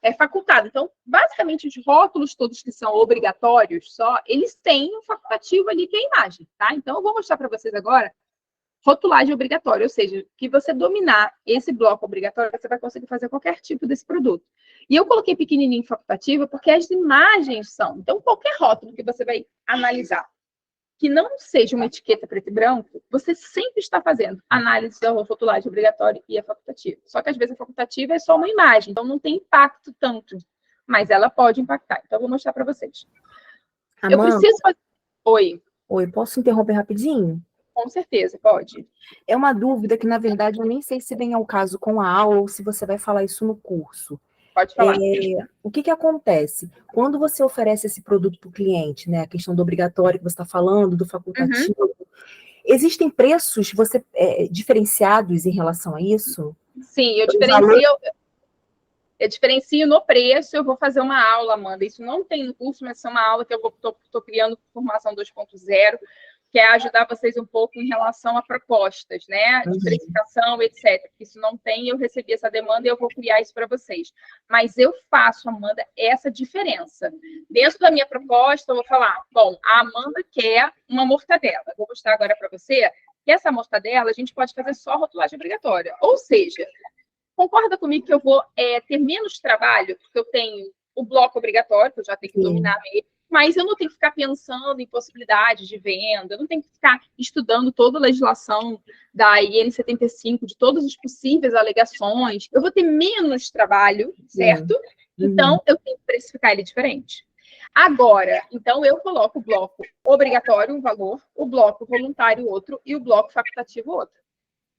É facultado. Então, basicamente, os rótulos todos que são obrigatórios só, eles têm um facultativo ali que é a imagem, tá? Então, eu vou mostrar para vocês agora rotulagem obrigatória, ou seja, que você dominar esse bloco obrigatório, você vai conseguir fazer qualquer tipo desse produto. E eu coloquei pequenininho facultativo porque as imagens são. Então, qualquer rótulo que você vai analisar que não seja uma etiqueta preto e branco, você sempre está fazendo análise da rotulagem obrigatória e a facultativa. Só que, às vezes, a facultativa é só uma imagem, então não tem impacto tanto, mas ela pode impactar. Então, eu vou mostrar para vocês. Amanda, eu preciso fazer... Oi, posso interromper rapidinho? com certeza, pode. É uma dúvida que, na verdade, eu nem sei se vem ao caso com a aula ou se você vai falar isso no curso. Pode falar. O que acontece? Quando você oferece esse produto para o cliente, né, a questão do obrigatório que você está falando, do facultativo, existem preços diferenciados em relação a isso? Sim, eu diferencio no preço, eu vou fazer uma aula, Amanda. Isso não tem no curso, mas é uma aula que eu estou criando formação 2.0, que é ajudar vocês um pouco em relação a propostas, né? De precificação, etc. Isso não tem, eu recebi essa demanda e eu vou criar isso para vocês. Mas eu faço, Amanda, essa diferença. Dentro da minha proposta, eu vou falar, bom, a Amanda quer uma mortadela. Eu vou mostrar agora para você que essa mortadela a gente pode fazer só rotulagem obrigatória. Ou seja, concorda comigo que eu vou ter menos trabalho, porque eu tenho o bloco obrigatório, que eu já tenho que dominar ele, mas eu não tenho que ficar pensando em possibilidades de venda, eu não tenho que ficar estudando toda a legislação da IN 75, de todas as possíveis alegações. Eu vou ter menos trabalho, certo? Então, eu tenho que precificar ele diferente. Agora, então, eu coloco o bloco obrigatório, um valor, o bloco voluntário, outro, e o bloco facultativo, outro.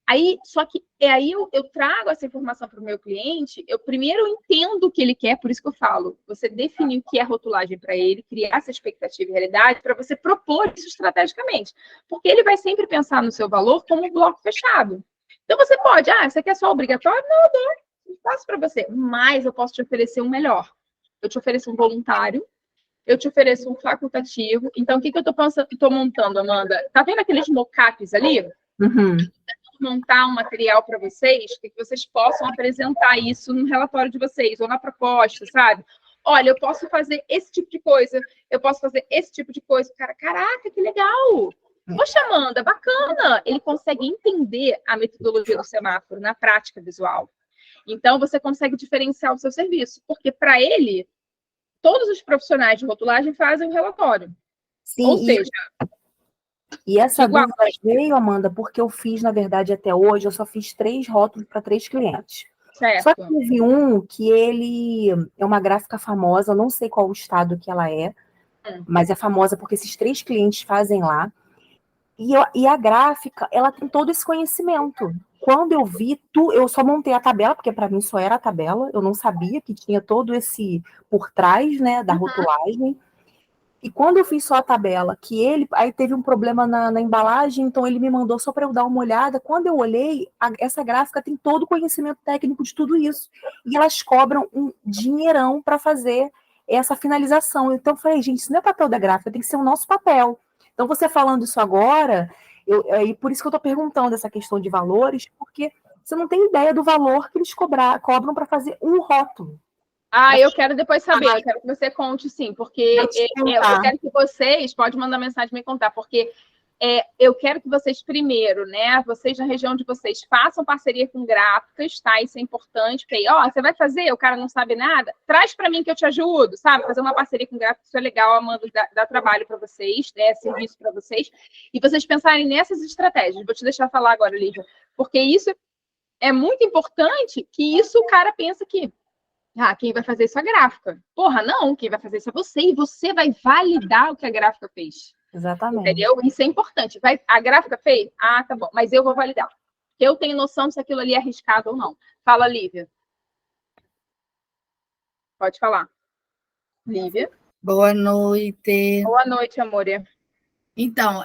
Aí, só que aí eu trago essa informação para o meu cliente, eu primeiro entendo o que ele quer, por isso que eu falo, você definir o que é rotulagem para ele, criar essa expectativa e realidade, para você propor isso estrategicamente. Porque ele vai sempre pensar no seu valor como um bloco fechado. Então, você pode, você quer só obrigatório? Não, eu dou, eu faço para você. Mas eu posso te oferecer um melhor. Eu te ofereço um voluntário, eu te ofereço um facultativo. Então, o que eu estou montando, Amanda? Tá vendo aqueles mockups ali? Montar um material para vocês, que vocês possam apresentar isso no relatório de vocês, ou na proposta, sabe? Olha, eu posso fazer esse tipo de coisa, eu posso fazer esse tipo de coisa. Cara, caraca, que legal! Poxa, Amanda, bacana! Ele consegue entender a metodologia do semáforo na prática visual. Então, você consegue diferenciar o seu serviço, porque para ele, todos os profissionais de rotulagem fazem o relatório. Sim, ou seja... E essa dúvida veio, Amanda, porque eu fiz, na verdade, até hoje, eu só fiz 3 rótulos para 3 clientes. Certo. Só que teve um que ele é uma gráfica famosa, eu não sei qual o estado que ela é, mas é famosa porque esses 3 clientes fazem lá. E a gráfica, ela tem todo esse conhecimento. Quando eu vi, eu só montei a tabela, porque para mim só era a tabela, eu não sabia que tinha todo esse por trás, né, da rotulagem. E quando eu fiz só a tabela, que ele aí teve um problema na embalagem, então ele me mandou só para eu dar uma olhada. Quando eu olhei, essa gráfica tem todo o conhecimento técnico de tudo isso. E elas cobram um dinheirão para fazer essa finalização. Então eu falei, gente, isso não é papel da gráfica, tem que ser o nosso papel. Então você falando isso agora, e por isso que eu estou perguntando essa questão de valores, porque você não tem ideia do valor que eles cobram para fazer um rótulo. Eu quero depois saber, eu quero que você conte, sim, porque eu quero que vocês, pode mandar mensagem e me contar, porque eu quero que vocês primeiro, né, vocês na região de vocês, façam parceria com gráficas, tá? Isso é importante, porque você vai fazer, o cara não sabe nada, traz para mim que eu te ajudo, sabe? Fazer uma parceria com gráficos, isso é legal, Amanda, dá trabalho para vocês, né, serviço para vocês, e vocês pensarem nessas estratégias. Vou te deixar falar agora, Lívia, porque isso é muito importante, que isso o cara pensa que quem vai fazer isso é a gráfica. Porra, não, quem vai fazer isso é você, e você vai validar o que a gráfica fez. Exatamente. Entendeu? Isso é importante. A gráfica fez? Tá bom, mas eu vou validar. Eu tenho noção se aquilo ali é arriscado ou não. Fala, Lívia. Pode falar. Lívia. Boa noite. Boa noite, amor. Então,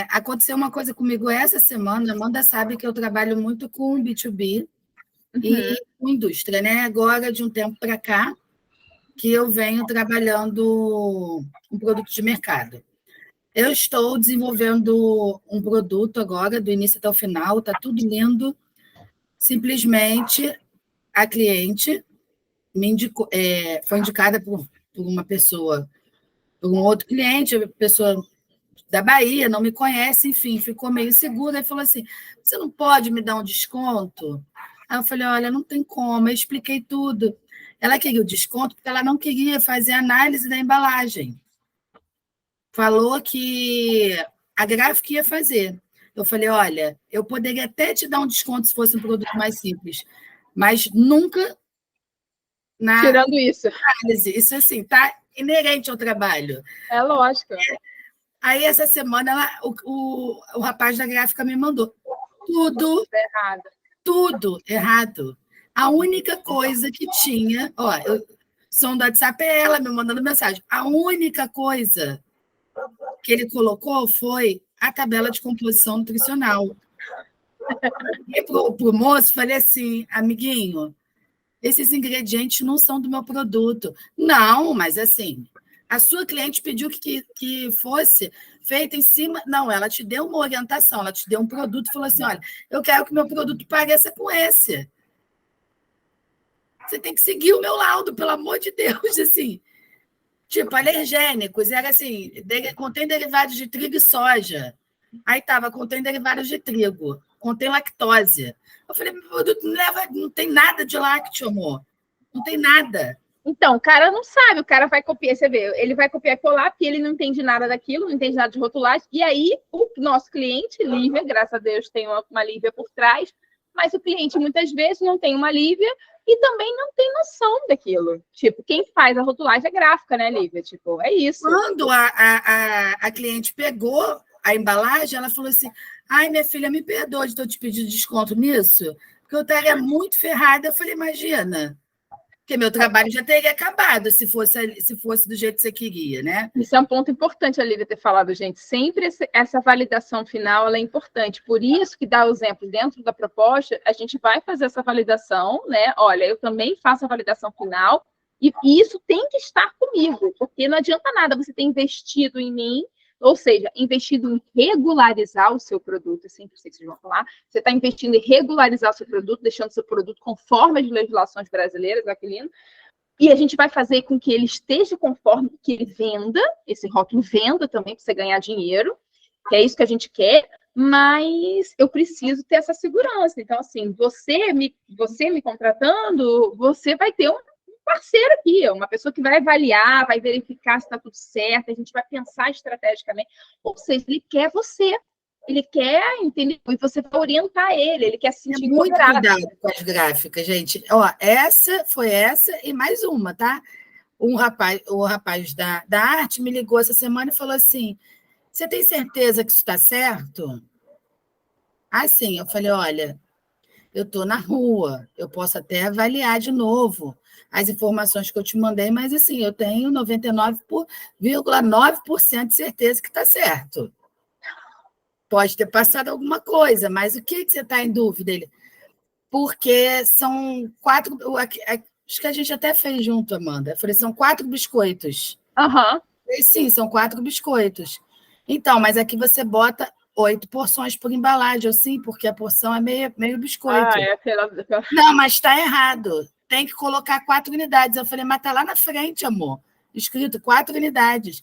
aconteceu uma coisa comigo essa semana. A Amanda sabe que eu trabalho muito com B2B. E com indústria, né? Agora, de um tempo para cá, que eu venho trabalhando um produto de mercado. Eu estou desenvolvendo um produto agora, do início até o final, está tudo lindo. Simplesmente, a cliente me indicou, foi indicada por uma pessoa, por um outro cliente, a pessoa da Bahia, não me conhece, enfim, ficou meio segura e falou assim, você não pode me dar um desconto? Aí eu falei, olha, não tem como, eu expliquei tudo. Ela queria o desconto porque ela não queria fazer análise da embalagem. Falou que a gráfica ia fazer. Eu falei, olha, eu poderia até te dar um desconto se fosse um produto mais simples, mas nunca na Tirando isso. análise. Isso, assim, está inerente ao trabalho. É lógico. Aí, essa semana, o rapaz da gráfica me mandou tudo errado. A única coisa que tinha... som do WhatsApp é ela me mandando mensagem. A única coisa que ele colocou foi a tabela de composição nutricional. E para o moço, falei assim, amiguinho, esses ingredientes não são do meu produto. Não, mas assim... A sua cliente pediu que fosse feita em cima... Não, ela te deu uma orientação, ela te deu um produto e falou assim, olha, eu quero que meu produto pareça com esse. Você tem que seguir o meu laudo, pelo amor de Deus, assim. Tipo, alergênicos, era assim, contém derivados de trigo e soja. Aí estava, contém derivados de trigo, contém lactose. Eu falei, meu produto não tem nada de lácteo, amor. Não tem nada. Então, o cara não sabe, o cara vai copiar, você vê, ele vai copiar e colar, porque ele não entende nada daquilo, não entende nada de rotulagem, e aí o nosso cliente, Lívia, graças a Deus tem uma Lívia por trás, mas o cliente muitas vezes não tem uma Lívia e também não tem noção daquilo. Tipo, quem faz a rotulagem é gráfica, né, Lívia? Tipo, é isso. Quando a cliente pegou a embalagem, ela falou assim, ai, minha filha, me perdoa de eu te pedir desconto nisso, porque eu estaria muito ferrada. Eu falei, imagina... Porque meu trabalho já teria acabado se fosse do jeito que você queria, né? Isso é um ponto importante a Lívia ter falado, gente. Sempre essa validação final ela é importante. Por isso que dá o exemplo dentro da proposta, a gente vai fazer essa validação, né? Olha, eu também faço a validação final e isso tem que estar comigo, porque não adianta nada você ter investido em mim, ou seja, investido em regularizar o seu produto, assim que vocês vão falar, você está investindo em regularizar o seu produto, deixando o seu produto conforme as legislações brasileiras, Aquilino, e a gente vai fazer com que ele esteja conforme, que ele venda, esse rótulo venda também, para você ganhar dinheiro, que é isso que a gente quer, mas eu preciso ter essa segurança. Então, assim, você me contratando, você vai ter um parceiro aqui, uma pessoa que vai avaliar, vai verificar se está tudo certo, a gente vai pensar estrategicamente. Ou seja, ele quer você, ele quer entender, e você vai orientar ele quer se sentir muito empoderado. Cuidado com as gráficas, gente. Essa e mais uma, tá? O rapaz da arte me ligou essa semana e falou assim, você tem certeza que isso está certo? Ah, sim. Eu falei, olha, eu estou na rua, eu posso até avaliar de novo as informações que eu te mandei, mas assim, eu tenho 99,9% de certeza que está certo. Pode ter passado alguma coisa, mas o que você está em dúvida? Porque são 4... Acho que a gente até fez junto, Amanda. Eu falei, são 4 biscoitos. Aham. Sim, são 4 biscoitos. Então, mas aqui você bota 8 porções por embalagem, ou sim, porque a porção é meio biscoito. Ah, é aquela... Não, mas está errado. Tem que colocar 4 unidades. Eu falei, mas está lá na frente, amor. Escrito 4 unidades.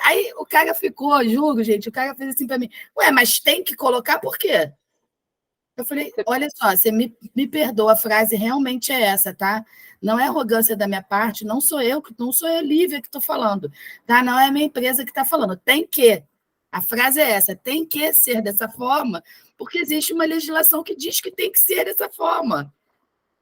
Aí o cara ficou, juro, gente, o cara fez assim para mim. Ué, mas tem que colocar por quê? Eu falei, olha só, você me perdoa, a frase realmente é essa, tá? Não é arrogância da minha parte, não sou eu, Lívia, que estou falando, tá? Não é a minha empresa que está falando. Tem que. A frase é essa, tem que ser dessa forma, porque existe uma legislação que diz que tem que ser dessa forma.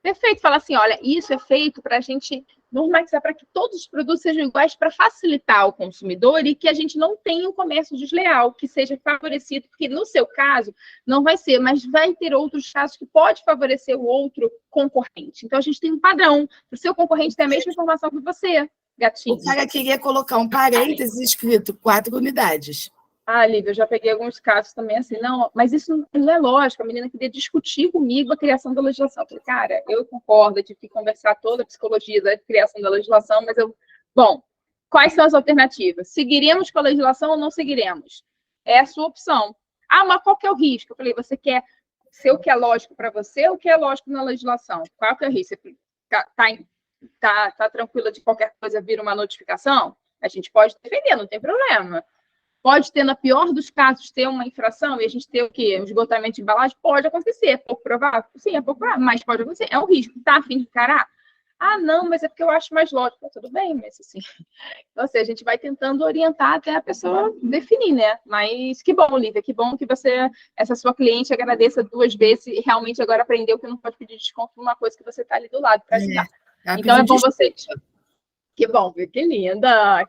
Perfeito. Fala assim, olha, isso é feito para a gente normalizar, para que todos os produtos sejam iguais, para facilitar o consumidor e que a gente não tenha um comércio desleal, que seja favorecido, porque no seu caso não vai ser, mas vai ter outros casos que pode favorecer o outro concorrente. Então a gente tem um padrão, o seu concorrente tem a mesma informação que você, gatinho. O cara queria colocar um parênteses escrito 4 unidades. Ah, Lívia, eu já peguei alguns casos também assim, não, mas isso não é lógico, a menina queria discutir comigo a criação da legislação. Eu falei, cara, eu concordo, eu tive que conversar toda a psicologia da criação da legislação, mas bom, quais são as alternativas? Seguiremos com a legislação ou não seguiremos? É a sua opção. Ah, mas qual que é o risco? Eu falei, você quer ser o que é lógico para você ou o que é lógico na legislação? Qual que é o risco? Você tá tranquila de qualquer coisa vir uma notificação? A gente pode defender, não tem problema. Pode ter, na pior dos casos, ter uma infração e a gente ter o quê? Um esgotamento de embalagem? Pode acontecer. É pouco provável? Sim, é pouco provável, mas pode acontecer. É um risco. Tá a fim de encarar? Ah, não, mas é porque eu acho mais lógico. Tudo bem, mas assim... Então, assim, a gente vai tentando orientar até a pessoa definir, né? Mas que bom, Lívia, que bom que você, essa sua cliente, agradeça 2 vezes e realmente agora aprendeu que não pode pedir desconto numa coisa que você está ali do lado para ajudar. Então, é bom você... Que bom, que linda,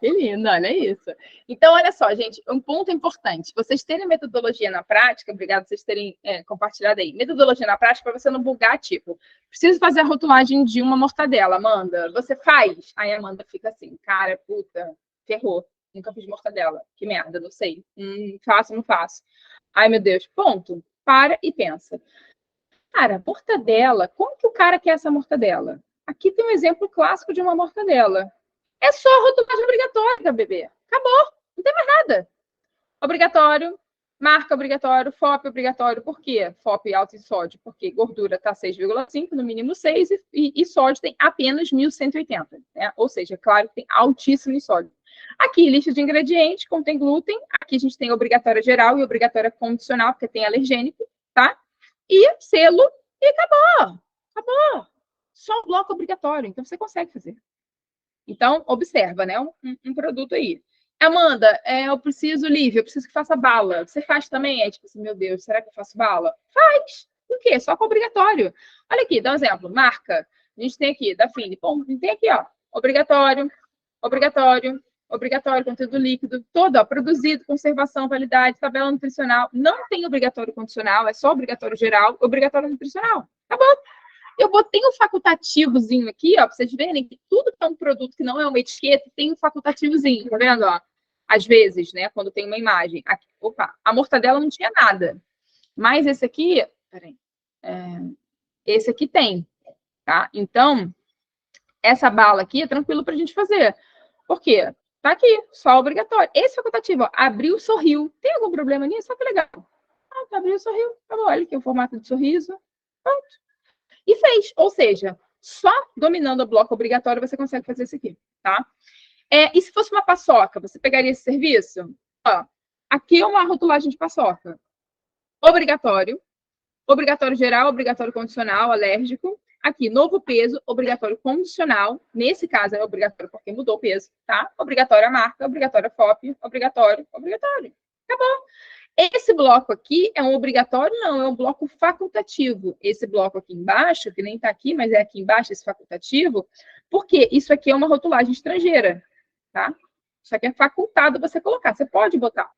olha isso. Então, olha só, gente, um ponto importante. Vocês terem metodologia na prática, obrigado por vocês terem compartilhado aí. Metodologia na prática para você não bugar, tipo, preciso fazer a rotulagem de uma mortadela, Amanda. Você faz? Aí a Amanda fica assim, cara, puta, ferrou. Nunca fiz mortadela. Que merda, não sei. Faço, não faço. Ai, meu Deus. Ponto. Para e pensa. Cara, mortadela, como que o cara quer essa mortadela? Aqui tem um exemplo clássico de uma mortadela. É só rotulagem obrigatória, bebê. Acabou. Não tem mais nada. Obrigatório, marca obrigatório, FOP obrigatório. Por quê? FOP alto em sódio. Porque gordura está 6,5, no mínimo 6, e sódio tem apenas 1.180. Né? Ou seja, claro que tem altíssimo em sódio. Aqui, lista de ingredientes, contém glúten. Aqui a gente tem obrigatória geral e obrigatória condicional, porque tem alergênico, tá? E selo, e acabou. Acabou. Só um bloco obrigatório, então você consegue fazer. Então, observa, né? Um produto aí. Amanda, Lívia, eu preciso que faça bala. Você faz também? Tipo assim, meu Deus, será que eu faço bala? Faz! Por quê? Só com obrigatório. Olha aqui, dá um exemplo. Marca. A gente tem aqui, da Fini. Bom, tem aqui, ó. Obrigatório, conteúdo líquido, todo, ó, produzido, conservação, validade, tabela nutricional. Não tem obrigatório condicional, é só obrigatório geral, obrigatório nutricional. Acabou. Eu botei um facultativozinho aqui, ó, para vocês verem que tudo que é um produto que não é uma etiqueta tem um facultativozinho, tá vendo? Ó? Às vezes, né, quando tem uma imagem. Aqui, opa, a mortadela não tinha nada. Mas esse aqui, peraí, esse aqui tem, tá? Então, essa bala aqui é tranquilo para a gente fazer. Por quê? Tá aqui, só obrigatório. Esse facultativo, ó, abriu, sorriu. Tem algum problema nisso? Só que legal. Ah, abriu, sorriu. Tá bom, olha aqui o formato de sorriso. Pronto. E fez. Ou seja, só dominando o bloco obrigatório você consegue fazer isso aqui, tá? E se fosse uma paçoca, você pegaria esse serviço? Ó, aqui é uma rotulagem de paçoca. Obrigatório. Obrigatório geral, obrigatório condicional, alérgico. Aqui, novo peso, obrigatório condicional. Nesse caso, é obrigatório porque mudou o peso, tá? Obrigatório a marca, obrigatório a FOP, obrigatório. Acabou. Esse bloco aqui é um obrigatório? Não, é um bloco facultativo. Esse bloco aqui embaixo, que nem está aqui, mas é aqui embaixo esse facultativo, porque isso aqui é uma rotulagem estrangeira, tá? Isso aqui é facultado você colocar. Você pode botar,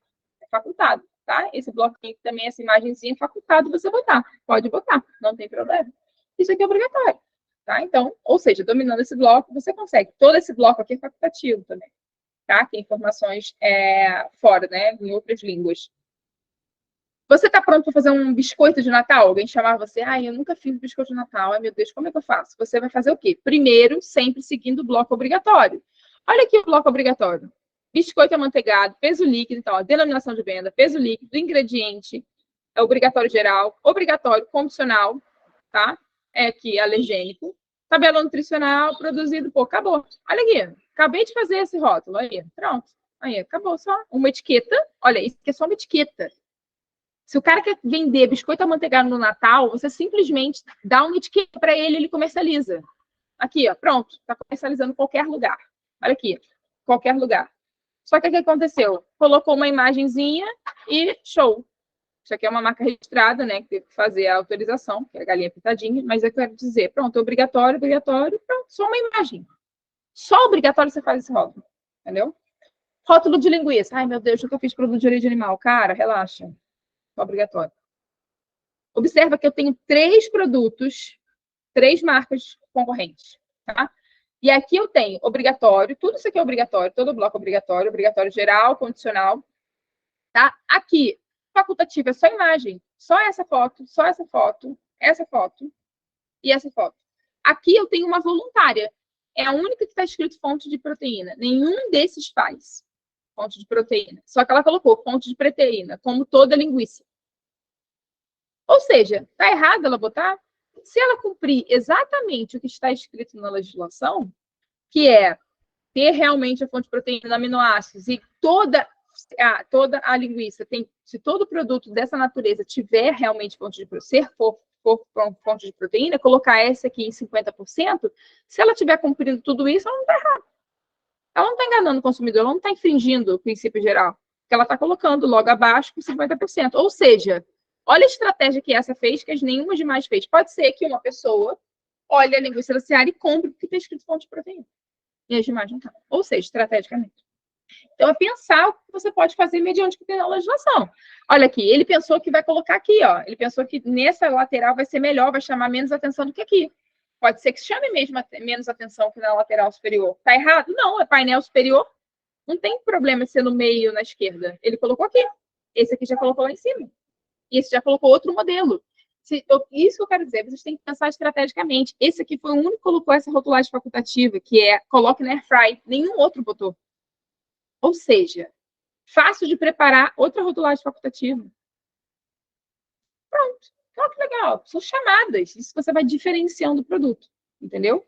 é facultado. tá? Esse bloquinho também, essa imagenzinha facultado você botar. Pode botar, não tem problema. Isso aqui é obrigatório, tá? Então, ou seja, dominando esse bloco, você consegue. Todo esse bloco aqui é facultativo também, tá? Tem informações fora, né? Em outras línguas. Você está pronto para fazer um biscoito de Natal? Alguém chamava você, eu nunca fiz biscoito de Natal. Ai, meu Deus, como é que eu faço? Você vai fazer o quê? Primeiro, sempre seguindo o bloco obrigatório. Olha aqui o bloco obrigatório. Biscoito amanteigado, peso líquido, então, a denominação de venda, peso líquido, ingrediente, é obrigatório geral, obrigatório condicional, tá? É aqui, alergênico. Tabela nutricional, produzido, acabou. Olha aqui, acabei de fazer esse rótulo, aí, pronto. Aí, acabou só. Uma etiqueta, olha, isso aqui é só uma etiqueta. Se o cara quer vender biscoito amanteigado no Natal, você simplesmente dá uma etiqueta para ele, ele comercializa. Aqui, ó, pronto, está comercializando em qualquer lugar. Olha aqui, qualquer lugar. Só que o que aconteceu? Colocou uma imagenzinha e show. Isso aqui é uma marca registrada, né, que teve que fazer a autorização, que é a galinha pintadinha, mas eu quero dizer, pronto, obrigatório, pronto, só uma imagem. Só obrigatório você faz esse rótulo, entendeu? Rótulo de linguiça. Ai, meu Deus, eu fiz produto de origem animal. Cara, relaxa. Obrigatório. Observa que eu tenho 3 produtos, 3 marcas concorrentes, tá? E aqui eu tenho obrigatório, tudo isso aqui é obrigatório, todo bloco obrigatório, obrigatório geral, condicional, tá? Aqui, facultativo é só imagem, só essa foto essa foto e essa foto. Aqui eu tenho uma voluntária, é a única que está escrito fonte de proteína, nenhum desses faz fonte de proteína. Só que ela colocou fonte de proteína, como toda linguiça. Ou seja, está errado ela botar? Se ela cumprir exatamente o que está escrito na legislação, que é ter realmente a fonte de proteína, aminoácidos, e toda a linguiça, se todo produto dessa natureza tiver realmente fonte de proteína, fonte de proteína, colocar essa aqui em 50%, se ela estiver cumprindo tudo isso, ela não está errada. Ela não está enganando o consumidor, ela não está infringindo o princípio geral, porque ela está colocando logo abaixo com 50%. Ou seja, olha a estratégia que essa fez, que as nenhuma demais fez. Pode ser que uma pessoa olhe a linguiça da Seara e compre porque tem escrito fonte de proteína. E as demais não estão. Ou seja, estrategicamente. Então, é pensar o que você pode fazer mediante o que tem na legislação. Olha aqui, ele pensou que vai colocar aqui, ó. Ele pensou que nessa lateral vai ser melhor, vai chamar menos atenção do que aqui. Pode ser que chame mesmo menos atenção que na lateral superior. Está errado? Não, é painel superior. Não tem problema ser no meio na esquerda. Ele colocou aqui. Esse aqui já colocou lá em cima. E esse já colocou outro modelo. Isso que eu quero dizer, vocês têm que pensar estrategicamente. Esse aqui foi o único que colocou essa rotulagem facultativa, que é coloque na airfry. Nenhum outro botou. Ou seja, fácil de preparar outra rotulagem facultativa. Pronto. Olha que legal. São chamadas. Isso você vai diferenciando o produto. Entendeu?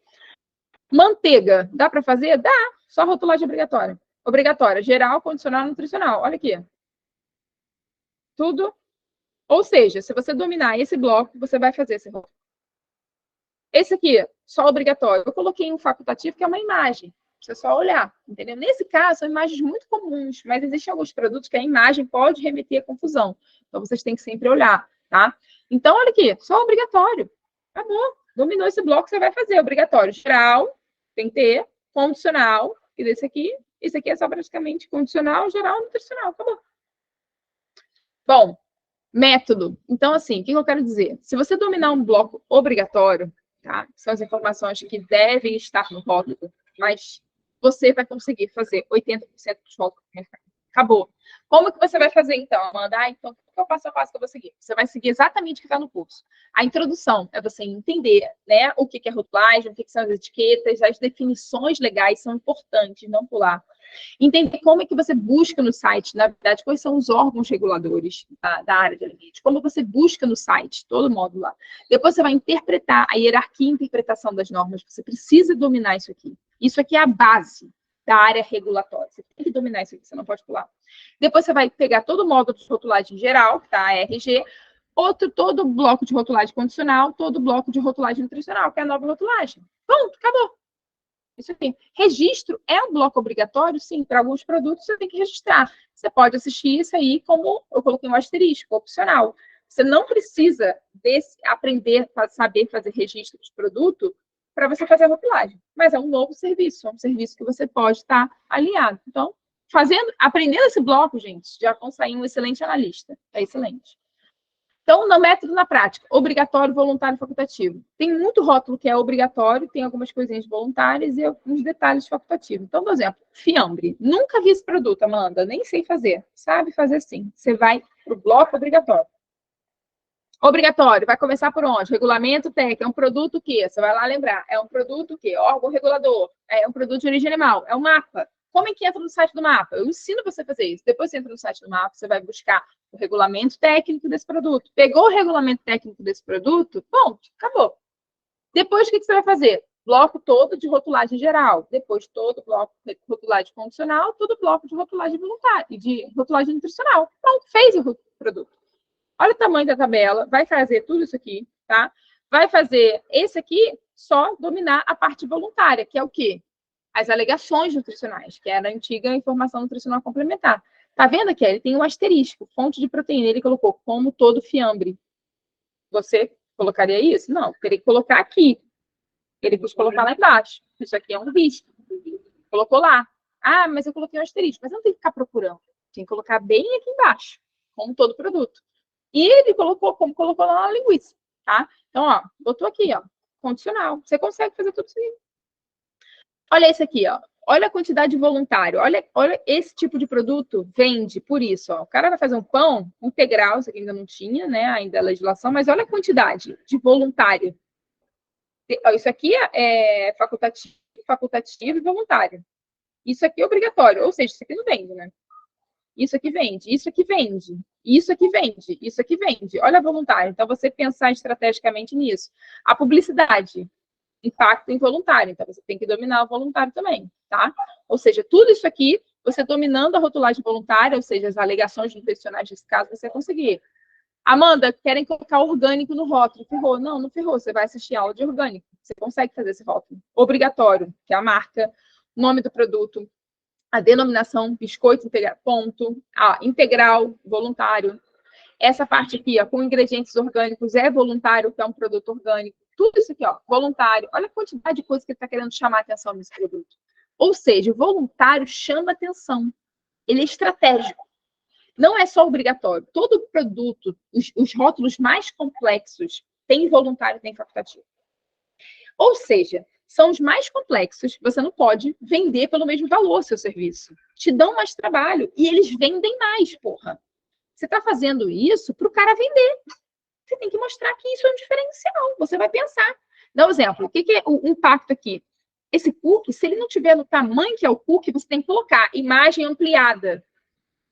Manteiga. Dá para fazer? Dá. Só rotulagem obrigatória. Obrigatória. Geral, condicional, nutricional. Olha aqui. Tudo. Ou seja, se você dominar esse bloco, você vai fazer esse rótulo. Esse aqui, só obrigatório. Eu coloquei um facultativo, que é uma imagem. Você só olhar, entendeu? Nesse caso, são imagens muito comuns, mas existem alguns produtos que a imagem pode remeter à confusão. Então, vocês têm que sempre olhar, tá? Então, olha aqui, só obrigatório. Acabou. Dominou esse bloco, você vai fazer. Obrigatório. Geral, tem que ter. Condicional. E desse aqui, esse aqui é só praticamente condicional, geral, nutricional. Acabou. Bom, método. Então, assim, o que eu quero dizer? Se você dominar um bloco obrigatório, tá? São as informações que devem estar no rótulo, mas você vai conseguir fazer 80% dos rótulos do mercado. Acabou. Como que você vai fazer, então, Amanda? Então, qual é o passo a passo que eu vou seguir? Você vai seguir exatamente o que está no curso. A introdução é você entender, né, o que é rotulagem, o que são as etiquetas, as definições legais são importantes, não pular. Entender como é que você busca no site, na verdade, quais são os órgãos reguladores da área de alimentos, como você busca no site, todo módulo lá. Depois você vai interpretar a hierarquia e interpretação das normas, você precisa dominar isso aqui. Isso aqui é a base da área regulatória, você tem que dominar isso aqui, você não pode pular. Depois você vai pegar todo o módulo de rotulagem geral, tá? A RG, todo o bloco de rotulagem condicional, todo o bloco de rotulagem nutricional, que é a nova rotulagem. Pronto, acabou. Isso aqui. Registro é um bloco obrigatório? Sim, para alguns produtos você tem que registrar. Você pode assistir isso aí como eu coloquei um asterisco, opcional. Você não precisa aprender a saber fazer registro de produto para você fazer a rotulagem. Mas é um novo serviço, é um serviço que você pode estar alinhado. Então, aprendendo esse bloco, gente, já vão sair um excelente analista. É excelente. Então, no método, na prática, obrigatório, voluntário e facultativo. Tem muito rótulo que é obrigatório, tem algumas coisinhas voluntárias e alguns detalhes facultativos. Então, por exemplo, fiambre. Nunca vi esse produto, Amanda, nem sei fazer. Sabe fazer sim. Você vai para o bloco obrigatório. Obrigatório, vai começar por onde? Regulamento técnico, é um produto que, você vai lá lembrar, é um produto que, órgão regulador, é um produto de origem animal, é um mapa. Como é que entra no site do mapa? Eu ensino você a fazer isso. Depois você entra no site do mapa, você vai buscar o regulamento técnico desse produto. Pegou o regulamento técnico desse produto, ponto, acabou. Depois, o que você vai fazer? Bloco todo de rotulagem geral. Depois, todo bloco de rotulagem condicional, todo bloco de rotulagem voluntária, de rotulagem nutricional. Pronto, fez o produto. Olha o tamanho da tabela, vai fazer tudo isso aqui, tá? Vai fazer esse aqui, só dominar a parte voluntária, que é o quê? As alegações nutricionais, que era a antiga informação nutricional complementar. Tá vendo aqui? Ele tem um asterisco, fonte de proteína. Ele colocou como todo fiambre. Você colocaria isso? Não, teria que colocar aqui. Ele quis colocar lá embaixo. Isso aqui é um risco. Colocou lá. Ah, mas eu coloquei um asterisco. Mas não tem que ficar procurando. Tem que colocar bem aqui embaixo, como todo produto. E ele colocou, como colocou lá na linguiça, tá? Então, ó, botou aqui, ó, condicional. Você consegue fazer tudo isso aí. Olha esse aqui, ó. Olha a quantidade de voluntário. Olha esse tipo de produto vende por isso, ó. O cara vai fazer um pão integral, isso aqui ainda não tinha, né, ainda a legislação, mas olha a quantidade de voluntário. Isso aqui é facultativo e voluntário. Isso aqui é obrigatório, ou seja, isso aqui não vende, né? Isso aqui vende, isso aqui vende, isso aqui vende, isso aqui vende. Olha a voluntário. Então, você pensar estrategicamente nisso. A publicidade, impacto involuntário. Então, você tem que dominar o voluntário também, tá? Ou seja, tudo isso aqui, você dominando a rotulagem voluntária, ou seja, as alegações nutricionais desse caso, você conseguir. Amanda, querem colocar orgânico no rótulo. Ferrou? Não, não ferrou. Você vai assistir aula de orgânico. Você consegue fazer esse rótulo. Obrigatório, que é a marca, nome do produto, a denominação, biscoito integral, ponto, integral, voluntário. Essa parte aqui, ó, com ingredientes orgânicos, é voluntário, que é um produto orgânico. Tudo isso aqui, ó, voluntário. Olha a quantidade de coisas que ele está querendo chamar a atenção nesse produto. Ou seja, o voluntário chama atenção. Ele é estratégico. Não é só obrigatório. Todo produto, os rótulos mais complexos, tem voluntário, tem facultativo. Ou seja, são os mais complexos, você não pode vender pelo mesmo valor seu serviço. Te dão mais trabalho e eles vendem mais, porra. Você está fazendo isso para o cara vender. Você tem que mostrar que isso é um diferencial. Você vai pensar. Dá um exemplo. O que é o impacto aqui? Esse cookie, se ele não tiver no tamanho que é o cookie, você tem que colocar imagem ampliada.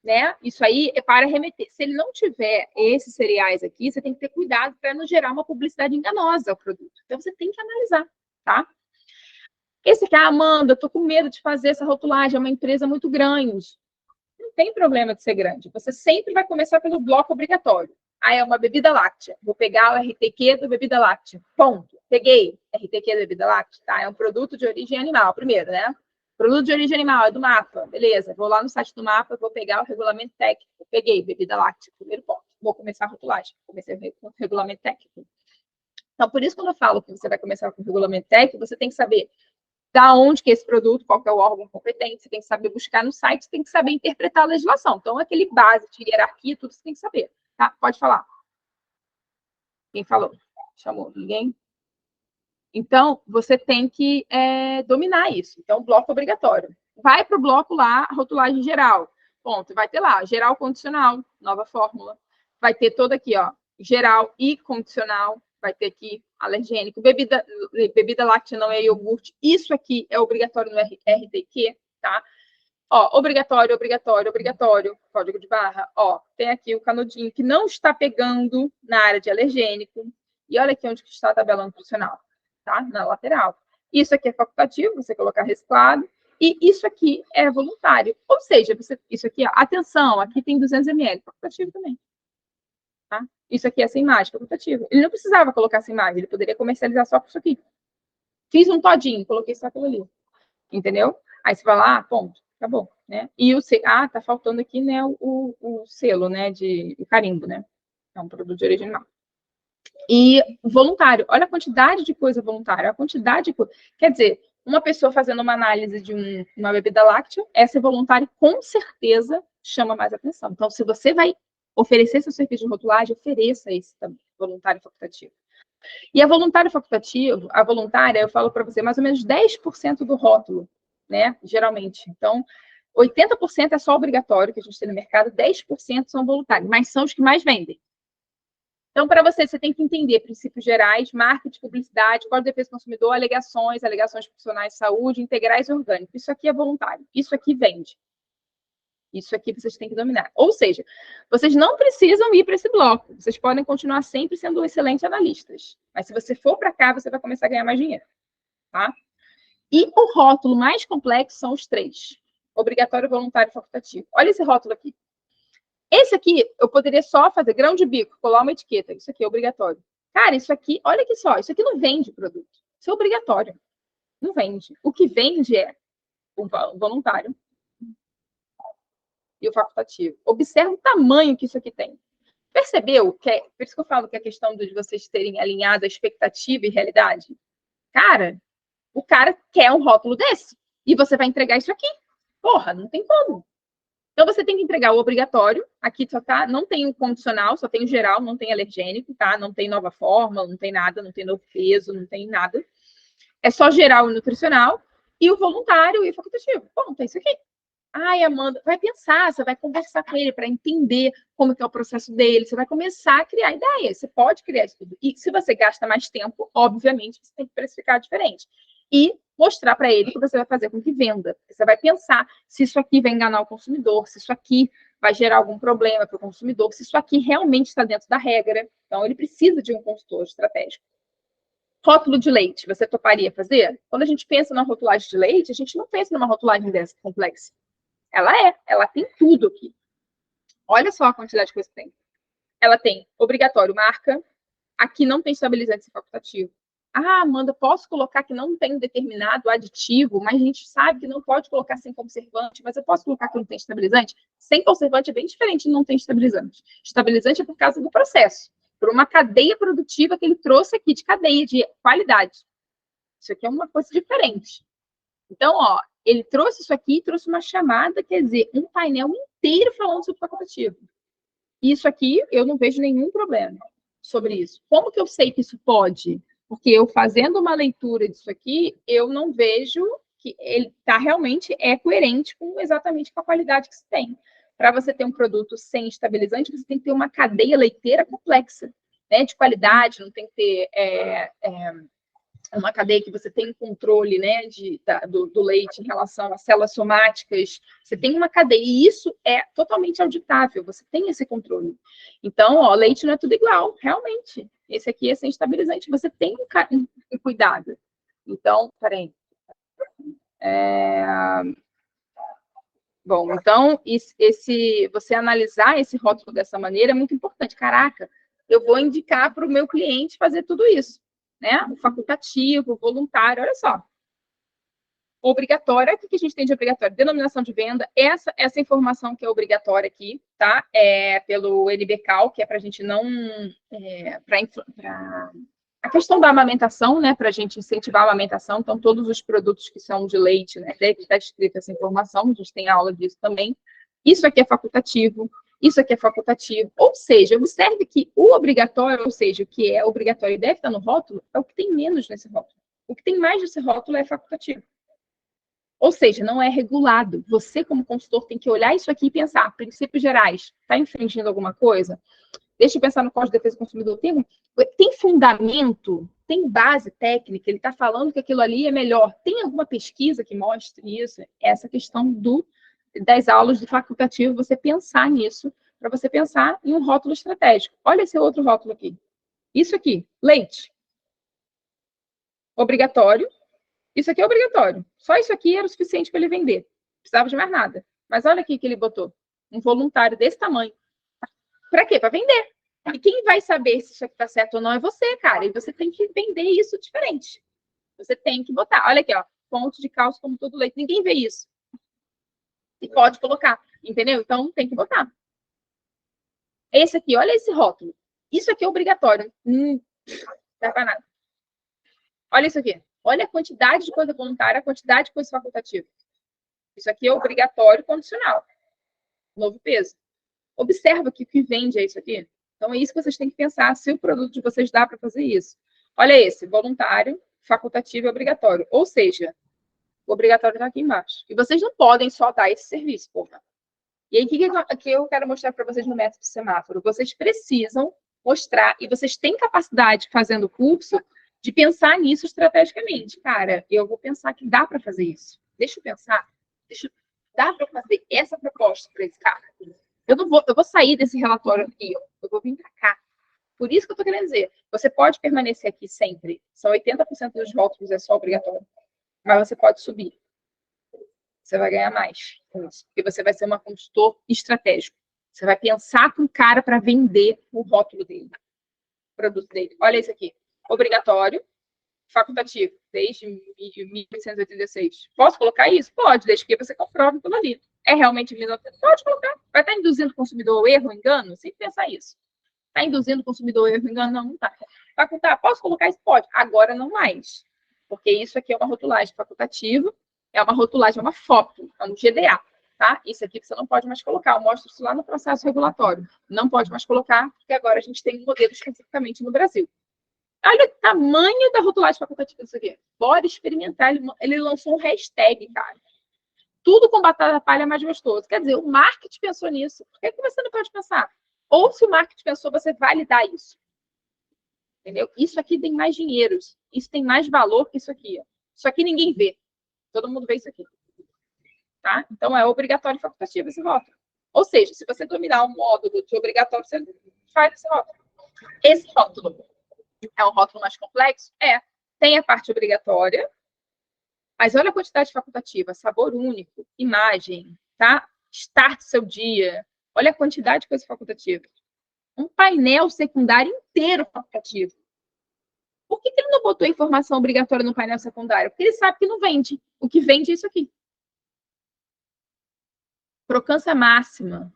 Né? Isso aí é para remeter. Se ele não tiver esses cereais aqui, você tem que ter cuidado para não gerar uma publicidade enganosa ao produto. Então, você tem que analisar, tá? Esse aqui, Amanda, eu tô com medo de fazer essa rotulagem, é uma empresa muito grande. Não tem problema de ser grande. Você sempre vai começar pelo bloco obrigatório. Ah, é uma bebida láctea. Vou pegar o RTQ da bebida láctea. Ponto. Peguei RTQ da bebida láctea, tá? É um produto de origem animal, primeiro, né? Produto de origem animal, é do mapa. Beleza, vou lá no site do mapa, vou pegar o regulamento técnico. Peguei bebida láctea, primeiro ponto. Vou começar a rotulagem. Comecei com o regulamento técnico. Então, por isso, quando eu falo que você vai começar com o regulamento técnico, você tem que saber da onde que é esse produto, qual que é o órgão competente, você tem que saber buscar no site, você tem que saber interpretar a legislação. Então, aquele base de hierarquia, tudo você tem que saber. Tá? Pode falar. Quem falou? Chamou? Ninguém? Então, você tem que dominar isso. Então, bloco obrigatório. Vai para o bloco lá, rotulagem geral. Ponto. Vai ter lá, geral condicional, nova fórmula. Vai ter todo aqui, ó, geral e condicional. Vai ter aqui alergênico. Bebida láctea não é iogurte. Isso aqui é obrigatório no RTQ, tá? Ó, obrigatório, obrigatório, obrigatório. Código de barra. Ó, tem aqui o canudinho que não está pegando na área de alergênico. E olha aqui onde está a tabela nutricional. Tá? Na lateral. Isso aqui é facultativo, você colocar reciclado, e isso aqui é voluntário. Ou seja, isso aqui, ó, atenção, aqui tem 200 ml, facultativo também. Tá? Isso aqui é essa imagem, facultativo. Ele não precisava colocar essa imagem, ele poderia comercializar só com isso aqui. Fiz um todinho, coloquei só aquilo ali. Entendeu? Aí você vai lá, ponto, acabou. Né? E tá faltando aqui, né, o selo, né, o carimbo, né? É um produto de origem animal. E voluntário, olha a quantidade de coisa voluntária, a quantidade de coisa. Quer dizer, Uma pessoa fazendo uma análise de uma bebida láctea, essa voluntária com certeza chama mais atenção. Então, se você vai oferecer seu serviço de rotulagem, ofereça esse também, voluntário facultativo. E a voluntário facultativo, a voluntária, eu falo para você, mais ou menos 10% do rótulo, né? Geralmente. Então, 80% é só obrigatório que a gente tem no mercado, 10% são voluntários, mas são os que mais vendem. Então, para você tem que entender princípios gerais, marketing, publicidade, Código de Defesa do Consumidor, alegações profissionais de saúde, integrais e orgânicos. Isso aqui é voluntário, isso aqui vende. Isso aqui vocês têm que dominar. Ou seja, vocês não precisam ir para esse bloco. Vocês podem continuar sempre sendo excelentes analistas. Mas se você for para cá, você vai começar a ganhar mais dinheiro. Tá? E o rótulo mais complexo são os 3. Obrigatório, voluntário e facultativo. Olha esse rótulo aqui. Esse aqui, eu poderia só fazer grão de bico, colar uma etiqueta. Isso aqui é obrigatório. Cara, isso aqui, olha aqui só. Isso aqui não vende produto. Isso é obrigatório. Não vende. O que vende é o voluntário e o facultativo. Observe o tamanho que isso aqui tem. Percebeu? Por isso que eu falo que a questão de vocês terem alinhado a expectativa e realidade. Cara, o cara quer um rótulo desse. E você vai entregar isso aqui. Porra, não tem como. Então, você tem que entregar o obrigatório. Aqui só tá, não tem o condicional, só tem o geral, não tem alergênico, tá? Não tem nova fórmula, não tem nada, não tem novo peso, não tem nada. É só geral e nutricional. E o voluntário e o facultativo. Bom, tem isso aqui. Ai, Amanda, vai pensar, você vai conversar com ele para entender como que é o processo dele, você vai começar a criar ideias, você pode criar isso tudo. E se você gasta mais tempo, obviamente, você tem que precificar diferente. E mostrar para ele que você vai fazer com que venda. Você vai pensar se isso aqui vai enganar o consumidor, se isso aqui vai gerar algum problema para o consumidor, se isso aqui realmente está dentro da regra. Então, ele precisa de um consultor estratégico. Rótulo de leite, você toparia fazer? Quando a gente pensa na rotulagem de leite, a gente não pensa numa rotulagem dessa complexa. Ela tem tudo aqui. Olha só a quantidade de coisa que tem. Ela tem obrigatório marca, aqui não tem estabilizante facultativo. Ah, Amanda, posso colocar que não tem um determinado aditivo, mas a gente sabe que não pode colocar sem conservante, mas eu posso colocar que não tem estabilizante? Sem conservante é bem diferente de não tem estabilizante. Estabilizante é por causa do processo, por uma cadeia produtiva que ele trouxe aqui, de cadeia, de qualidade. Isso aqui é uma coisa diferente. Então, ó, ele trouxe isso aqui, trouxe uma chamada, quer dizer, um painel inteiro falando sobre facultativo. Isso aqui, eu não vejo nenhum problema sobre isso. Como que eu sei que isso pode? Porque eu fazendo uma leitura disso aqui, eu não vejo que ele realmente coerente com exatamente com a qualidade que se tem. Para você ter um produto sem estabilizante, você tem que ter uma cadeia leiteira complexa, né, de qualidade, não tem que ter uma cadeia que você tem controle, né, do leite em relação às células somáticas. Você tem uma cadeia, e isso é totalmente auditável, você tem esse controle. Então, ó, leite não é tudo igual, realmente. Esse aqui é sem estabilizante, você tem um cuidado. Então, peraí. Bom, então, você analisar esse rótulo dessa maneira é muito importante. Caraca, eu vou indicar para o meu cliente fazer tudo isso. Né? O facultativo, o voluntário, olha só. Obrigatória, o que a gente tem de obrigatório? Denominação de venda, essa informação que é obrigatória aqui, tá? É pelo NBCAL, que é para a gente não... a questão da amamentação, né? Para a gente incentivar a amamentação, então todos os produtos que são de leite, né? Deve estar escrita essa informação, a gente tem aula disso também. Isso aqui é facultativo. Isso aqui é facultativo. Ou seja, observe que o obrigatório, ou seja, o que é obrigatório e deve estar no rótulo, é o que tem menos nesse rótulo. O que tem mais nesse rótulo é facultativo. Ou seja, não é regulado. Você, como consultor, tem que olhar isso aqui e pensar, princípios gerais, está infringindo alguma coisa? Deixa eu pensar no Código de Defesa do Consumidor. Tem fundamento? Tem base técnica? Ele está falando que aquilo ali é melhor. Tem alguma pesquisa que mostre isso? Essa questão das aulas do facultativo, você pensar nisso, para você pensar em um rótulo estratégico. Olha esse outro rótulo aqui. Isso aqui, leite. Obrigatório. Isso aqui é obrigatório. Só isso aqui era o suficiente para ele vender. Não precisava de mais nada. Mas olha aqui que ele botou. Um voluntário desse tamanho. Para quê? Para vender. E quem vai saber se isso aqui está certo ou não é você, cara. E você tem que vender isso diferente. Você tem que botar. Olha aqui, ó. Fonte de cálcio como todo leite. Ninguém vê isso. E pode colocar, entendeu? Então, tem que botar. Esse aqui, olha esse rótulo. Isso aqui é obrigatório. Não serve para nada. Olha isso aqui. Olha a quantidade de coisa voluntária, a quantidade de coisa facultativa. Isso aqui é obrigatório e condicional. Novo peso. Observa que o que vende é isso aqui. Então, é isso que vocês têm que pensar, se o produto de vocês dá para fazer isso. Olha esse, voluntário, facultativo e obrigatório. Ou seja, o obrigatório está aqui embaixo. E vocês não podem só dar esse serviço, porra. E aí, o que eu quero mostrar para vocês no método semáforo? Vocês precisam mostrar, e vocês têm capacidade, fazendo o curso, de pensar nisso estrategicamente. Cara, eu vou pensar que dá para fazer isso. Deixa eu pensar. Dá para fazer essa proposta para esse cara. Eu vou sair desse relatório aqui, eu vou vir para cá. Por isso que eu estou querendo dizer, você pode permanecer aqui sempre. São 80% dos votos, é só obrigatório. Mas você pode subir. Você vai ganhar mais com isso. Porque você vai ser uma consultor estratégico. Você vai pensar com o cara para vender o rótulo dele, o produto dele. Olha isso aqui. Obrigatório, facultativo, desde 1886. Posso colocar isso? Pode, desde que você comprove aquilo ali. É realmente 1900? Pode colocar. Vai estar induzindo o consumidor ao erro, engano? Sem pensar isso. Está induzindo o consumidor ao erro, engano? Não, não está. Facultar, posso colocar isso? Pode. Agora não mais. Porque isso aqui é uma rotulagem facultativa, é uma rotulagem, é uma foto, é um GDA. Tá? Isso aqui você não pode mais colocar. Eu mostro isso lá no processo regulatório. Não pode mais colocar, porque agora a gente tem um modelo especificamente no Brasil. Olha o tamanho da rotulagem facultativa disso aqui. Bora experimentar. Ele lançou um hashtag, cara. Tudo com batata palha é mais gostoso. Quer dizer, o marketing pensou nisso. Por que você não pode pensar? Ou se o marketing pensou, você validar isso. Entendeu? Isso aqui tem mais dinheiro. Isso tem mais valor que isso aqui. Isso aqui ninguém vê. Todo mundo vê isso aqui. Tá? Então, é obrigatório e facultativo esse rótulo. Ou seja, se você dominar um módulo de obrigatório, você faz esse rótulo. Esse rótulo é um rótulo mais complexo? É. Tem a parte obrigatória, mas olha a quantidade facultativa. Sabor único, imagem, tá? Start seu dia. Olha a quantidade de coisa facultativa. Um painel secundário inteiro facultativo. Por que ele não botou informação obrigatória no painel secundário? Porque ele sabe que não vende. O que vende é isso aqui. Crocância máxima.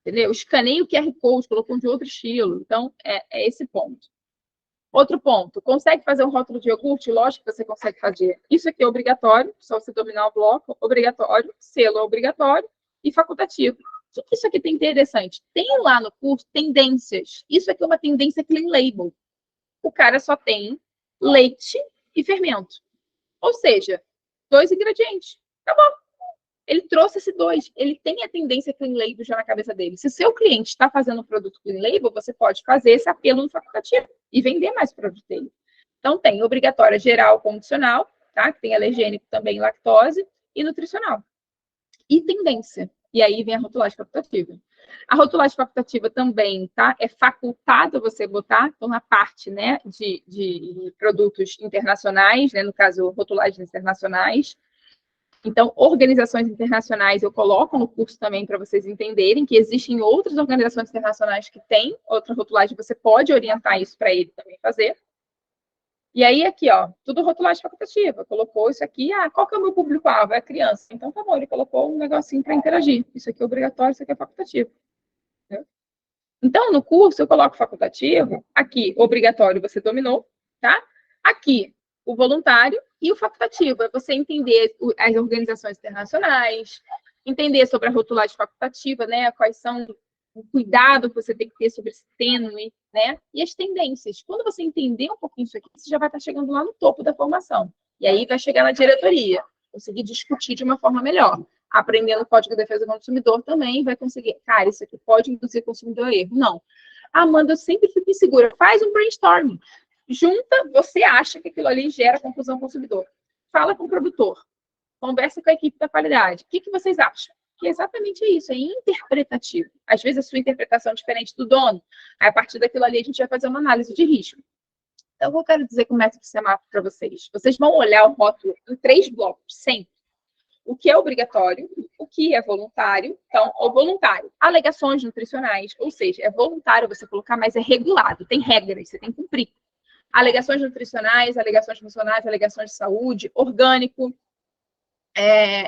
Entendeu? Escaneia o QR Code, colocou de outro estilo. Então, é esse ponto. Outro ponto. Consegue fazer um rótulo de iogurte? Lógico que você consegue fazer. Isso aqui é obrigatório, só você dominar o bloco. Obrigatório, selo é obrigatório e facultativo. O que isso aqui tem interessante? Tem lá no curso tendências. Isso aqui é uma tendência clean label. O cara só tem leite e fermento. Ou seja, 2 ingredientes. Acabou. Ele trouxe esse 2. Ele tem a tendência clean label já na cabeça dele. Se o seu cliente está fazendo um produto clean label, você pode fazer esse apelo no facultativo e vender mais o produto dele. Então, tem obrigatória geral condicional, tá? Que tem alergênico também, lactose, e nutricional. E tendência. E aí vem a rotulagem facultativa. A rotulagem facultativa também, tá? É facultado você botar, então, na parte, né, de produtos internacionais, né? No caso, rotulagens internacionais. Então, organizações internacionais eu coloco no curso também para vocês entenderem que existem outras organizações internacionais que têm outra rotulagem, você pode orientar isso para ele também fazer. E aí, aqui, ó, tudo rotulagem facultativa. Colocou isso aqui, qual que é o meu público-alvo? É a criança. Então, tá bom, ele colocou um negocinho para interagir. Isso aqui é obrigatório, isso aqui é facultativo. Entendeu? Então, no curso, eu coloco facultativo, aqui, obrigatório, você dominou, tá? Aqui, o voluntário e o facultativo. É você entender as organizações internacionais, entender sobre a rotulagem facultativa, né? Quais são o cuidado que você tem que ter sobre esse tênue, né? E as tendências. Quando você entender um pouquinho isso aqui, você já vai estar chegando lá no topo da formação. E aí vai chegar na diretoria, conseguir discutir de uma forma melhor. Aprendendo o Código de Defesa do Consumidor também vai conseguir. Cara, isso aqui pode induzir o consumidor a erro. Não. Amanda, eu sempre fico insegura. Faz um brainstorming. Junta, você acha que aquilo ali gera confusão ao consumidor. Fala com o produtor. Conversa com a equipe da qualidade. O que vocês acham? Que é exatamente isso, é interpretativo. Às vezes a sua interpretação é diferente do dono. Aí, a partir daquilo ali, a gente vai fazer uma análise de risco. Então, o que eu quero dizer com o método semáforo para vocês? Vocês vão olhar o rótulo em 3 blocos, sempre. O que é obrigatório, o que é voluntário. Então, o voluntário, alegações nutricionais, ou seja, é voluntário você colocar, mas é regulado, tem regras, você tem que cumprir. Alegações nutricionais, alegações funcionais, alegações de saúde, orgânico,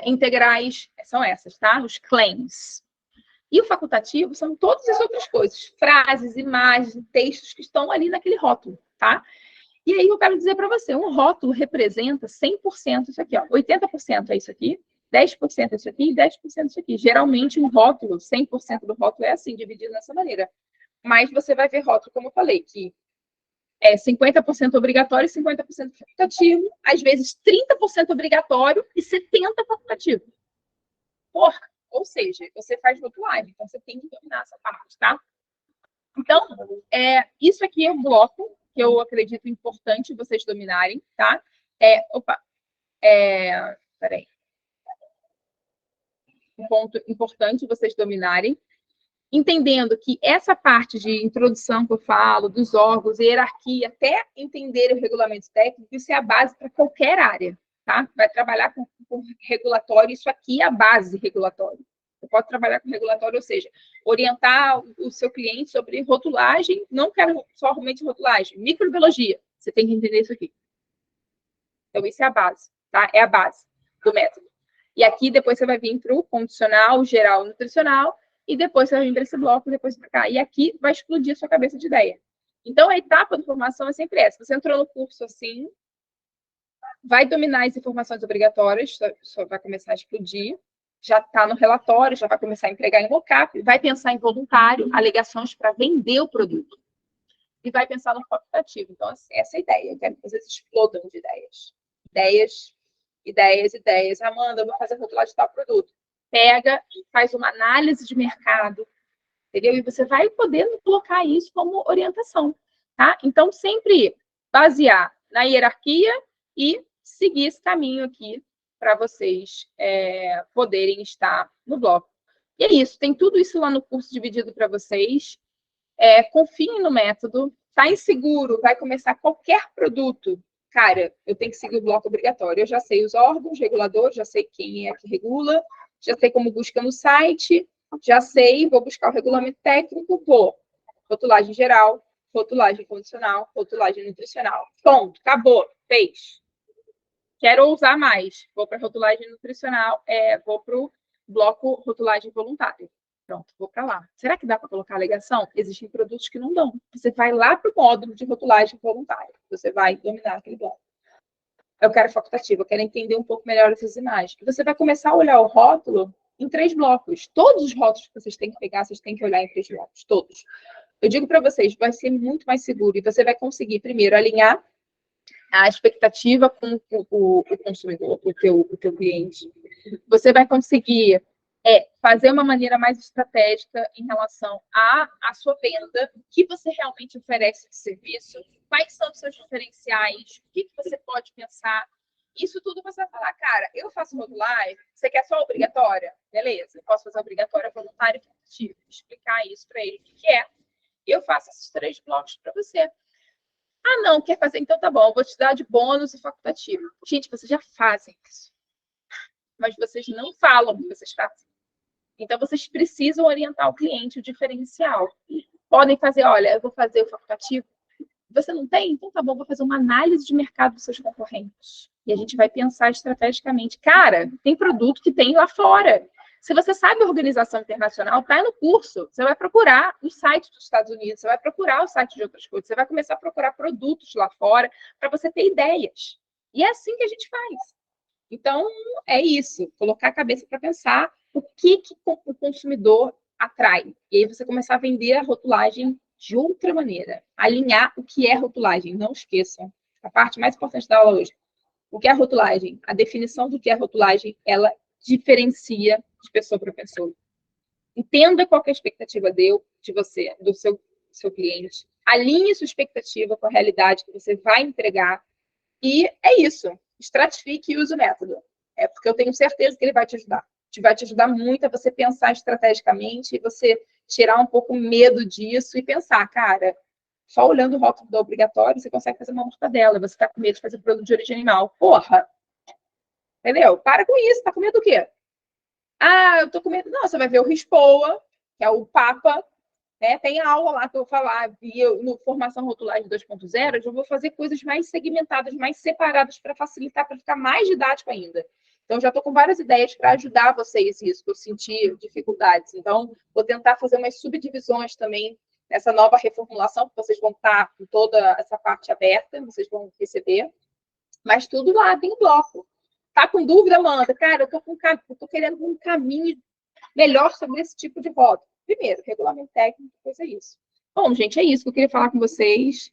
integrais, são essas, tá? Os claims. E o facultativo são todas as outras coisas, frases, imagens, textos que estão ali naquele rótulo, tá? E aí eu quero dizer para você, um rótulo representa 100% isso aqui, ó. 80% é isso aqui, 10% é isso aqui e 10% é isso aqui. Geralmente um rótulo, 100% do rótulo é assim, dividido dessa maneira. Mas você vai ver rótulo, como eu falei, que é 50% obrigatório e 50% facultativo, às vezes 30% obrigatório e 70% facultativo. Porra, ou seja, você faz rotulagem, então você tem que dominar essa parte, tá? Então, isso aqui é um bloco que eu acredito importante vocês dominarem, tá? Peraí. Um ponto importante vocês dominarem, entendendo que essa parte de introdução que eu falo, dos órgãos, hierarquia, até entender o regulamento técnico, isso é a base para qualquer área, tá? Vai trabalhar com regulatório, isso aqui é a base regulatória. Você pode trabalhar com regulatório, ou seja, orientar o seu cliente sobre rotulagem, não quero somente rotulagem, microbiologia, você tem que entender isso aqui. Então, isso é a base, tá? É a base do método. E aqui, depois você vai vir para o condicional, geral, nutricional, e depois você vai vir para esse bloco, depois para cá. E aqui vai explodir a sua cabeça de ideia. Então, a etapa de formação é sempre essa. Você entrou no curso assim, vai dominar as informações obrigatórias, só vai começar a explodir, já está no relatório, já vai começar a entregar em mockup, vai pensar em voluntário, alegações para vender o produto. E vai pensar no facultativo. Então, assim, essa é a ideia. Eu quero que vocês explodam de ideias. Ideias. Amanda, eu vou fazer rotulagem de tal produto. Pega e faz uma análise de mercado, entendeu? E você vai poder colocar isso como orientação, tá? Então, sempre basear na hierarquia e seguir esse caminho aqui para vocês poderem estar no bloco. E é isso, tem tudo isso lá no curso dividido para vocês. Confiem no método. Tá inseguro, vai começar qualquer produto. Cara, eu tenho que seguir o bloco obrigatório. Eu já sei os órgãos reguladores, já sei quem é que regula, já sei como busca no site, já sei, vou buscar o regulamento técnico, vou. Rotulagem geral, rotulagem condicional, rotulagem nutricional. Ponto, acabou, fez. Quero ousar mais. Vou para rotulagem nutricional, vou para o bloco rotulagem voluntária. Pronto, vou para lá. Será que dá para colocar alegação? Existem produtos que não dão. Você vai lá para o módulo de rotulagem voluntária. Você vai dominar aquele bloco. Eu quero facultativo, eu quero entender um pouco melhor essas imagens. Você vai começar a olhar o rótulo em 3 blocos. Todos os rótulos que vocês têm que pegar, vocês têm que olhar em 3 blocos. Todos. Eu digo para vocês, vai ser muito mais seguro. E você vai conseguir, primeiro, alinhar a expectativa com o consumidor, o teu cliente. Você vai conseguir fazer uma maneira mais estratégica em relação à sua venda, o que você realmente oferece de serviço, quais são os seus diferenciais, o que você pode pensar. Isso tudo você vai falar, cara, eu faço rotulagem, você quer só obrigatória? Beleza, eu posso fazer obrigatória, voluntária e facultativa. Explicar isso para ele, o que é. Eu faço esses 3 blocos para você. Ah, não, quer fazer? Então tá bom, eu vou te dar de bônus e facultativo. Gente, vocês já fazem isso. Mas vocês não falam que vocês fazem. Então, vocês precisam orientar o cliente, o diferencial. Podem fazer, olha, eu vou fazer o facultativo. Você não tem? Então tá bom, vou fazer uma análise de mercado dos seus concorrentes. E a gente vai pensar estrategicamente. Cara, tem produto que tem lá fora. Se você sabe organização internacional, tá no curso. Você vai procurar os sites dos Estados Unidos, você vai procurar o site de outras coisas, você vai começar a procurar produtos lá fora para você ter ideias. E é assim que a gente faz. Então, é isso. Colocar a cabeça para pensar o que o consumidor atrai. E aí você começar a vender a rotulagem de outra maneira. Alinhar o que é rotulagem. Não esqueçam. A parte mais importante da aula hoje. O que é rotulagem? A definição do que é rotulagem, ela diferencia de pessoa para pessoa. Entenda qual que é a expectativa de você, do seu cliente. Alinhe sua expectativa com a realidade que você vai entregar. E é isso. Estratifique e use o método. Porque eu tenho certeza que ele vai te ajudar. Vai te ajudar muito a você pensar estrategicamente, você tirar um pouco o medo disso e pensar, cara, só olhando o rótulo do obrigatório, você consegue fazer uma mortadela. Você está com medo de fazer produto de origem animal. Porra! Entendeu? Para com isso. Tá com medo do quê? Ah, eu tô com medo. Não, você vai ver o RISPOA, que é o Papa, né? Tem aula lá que eu vou falar, no Formação Rotulagem 2.0, eu já vou fazer coisas mais segmentadas, mais separadas para facilitar, para ficar mais didático ainda. Então, já estou com várias ideias para ajudar vocês isso, que eu senti dificuldades. Então, vou tentar fazer umas subdivisões também nessa nova reformulação, que vocês vão estar com toda essa parte aberta, vocês vão receber, mas tudo lá, tem bloco. Tá com dúvida, Amanda? Cara, eu tô querendo um caminho melhor sobre esse tipo de rótulo. Primeiro, regulamento técnico, depois é isso. Bom, gente, é isso que eu queria falar com vocês.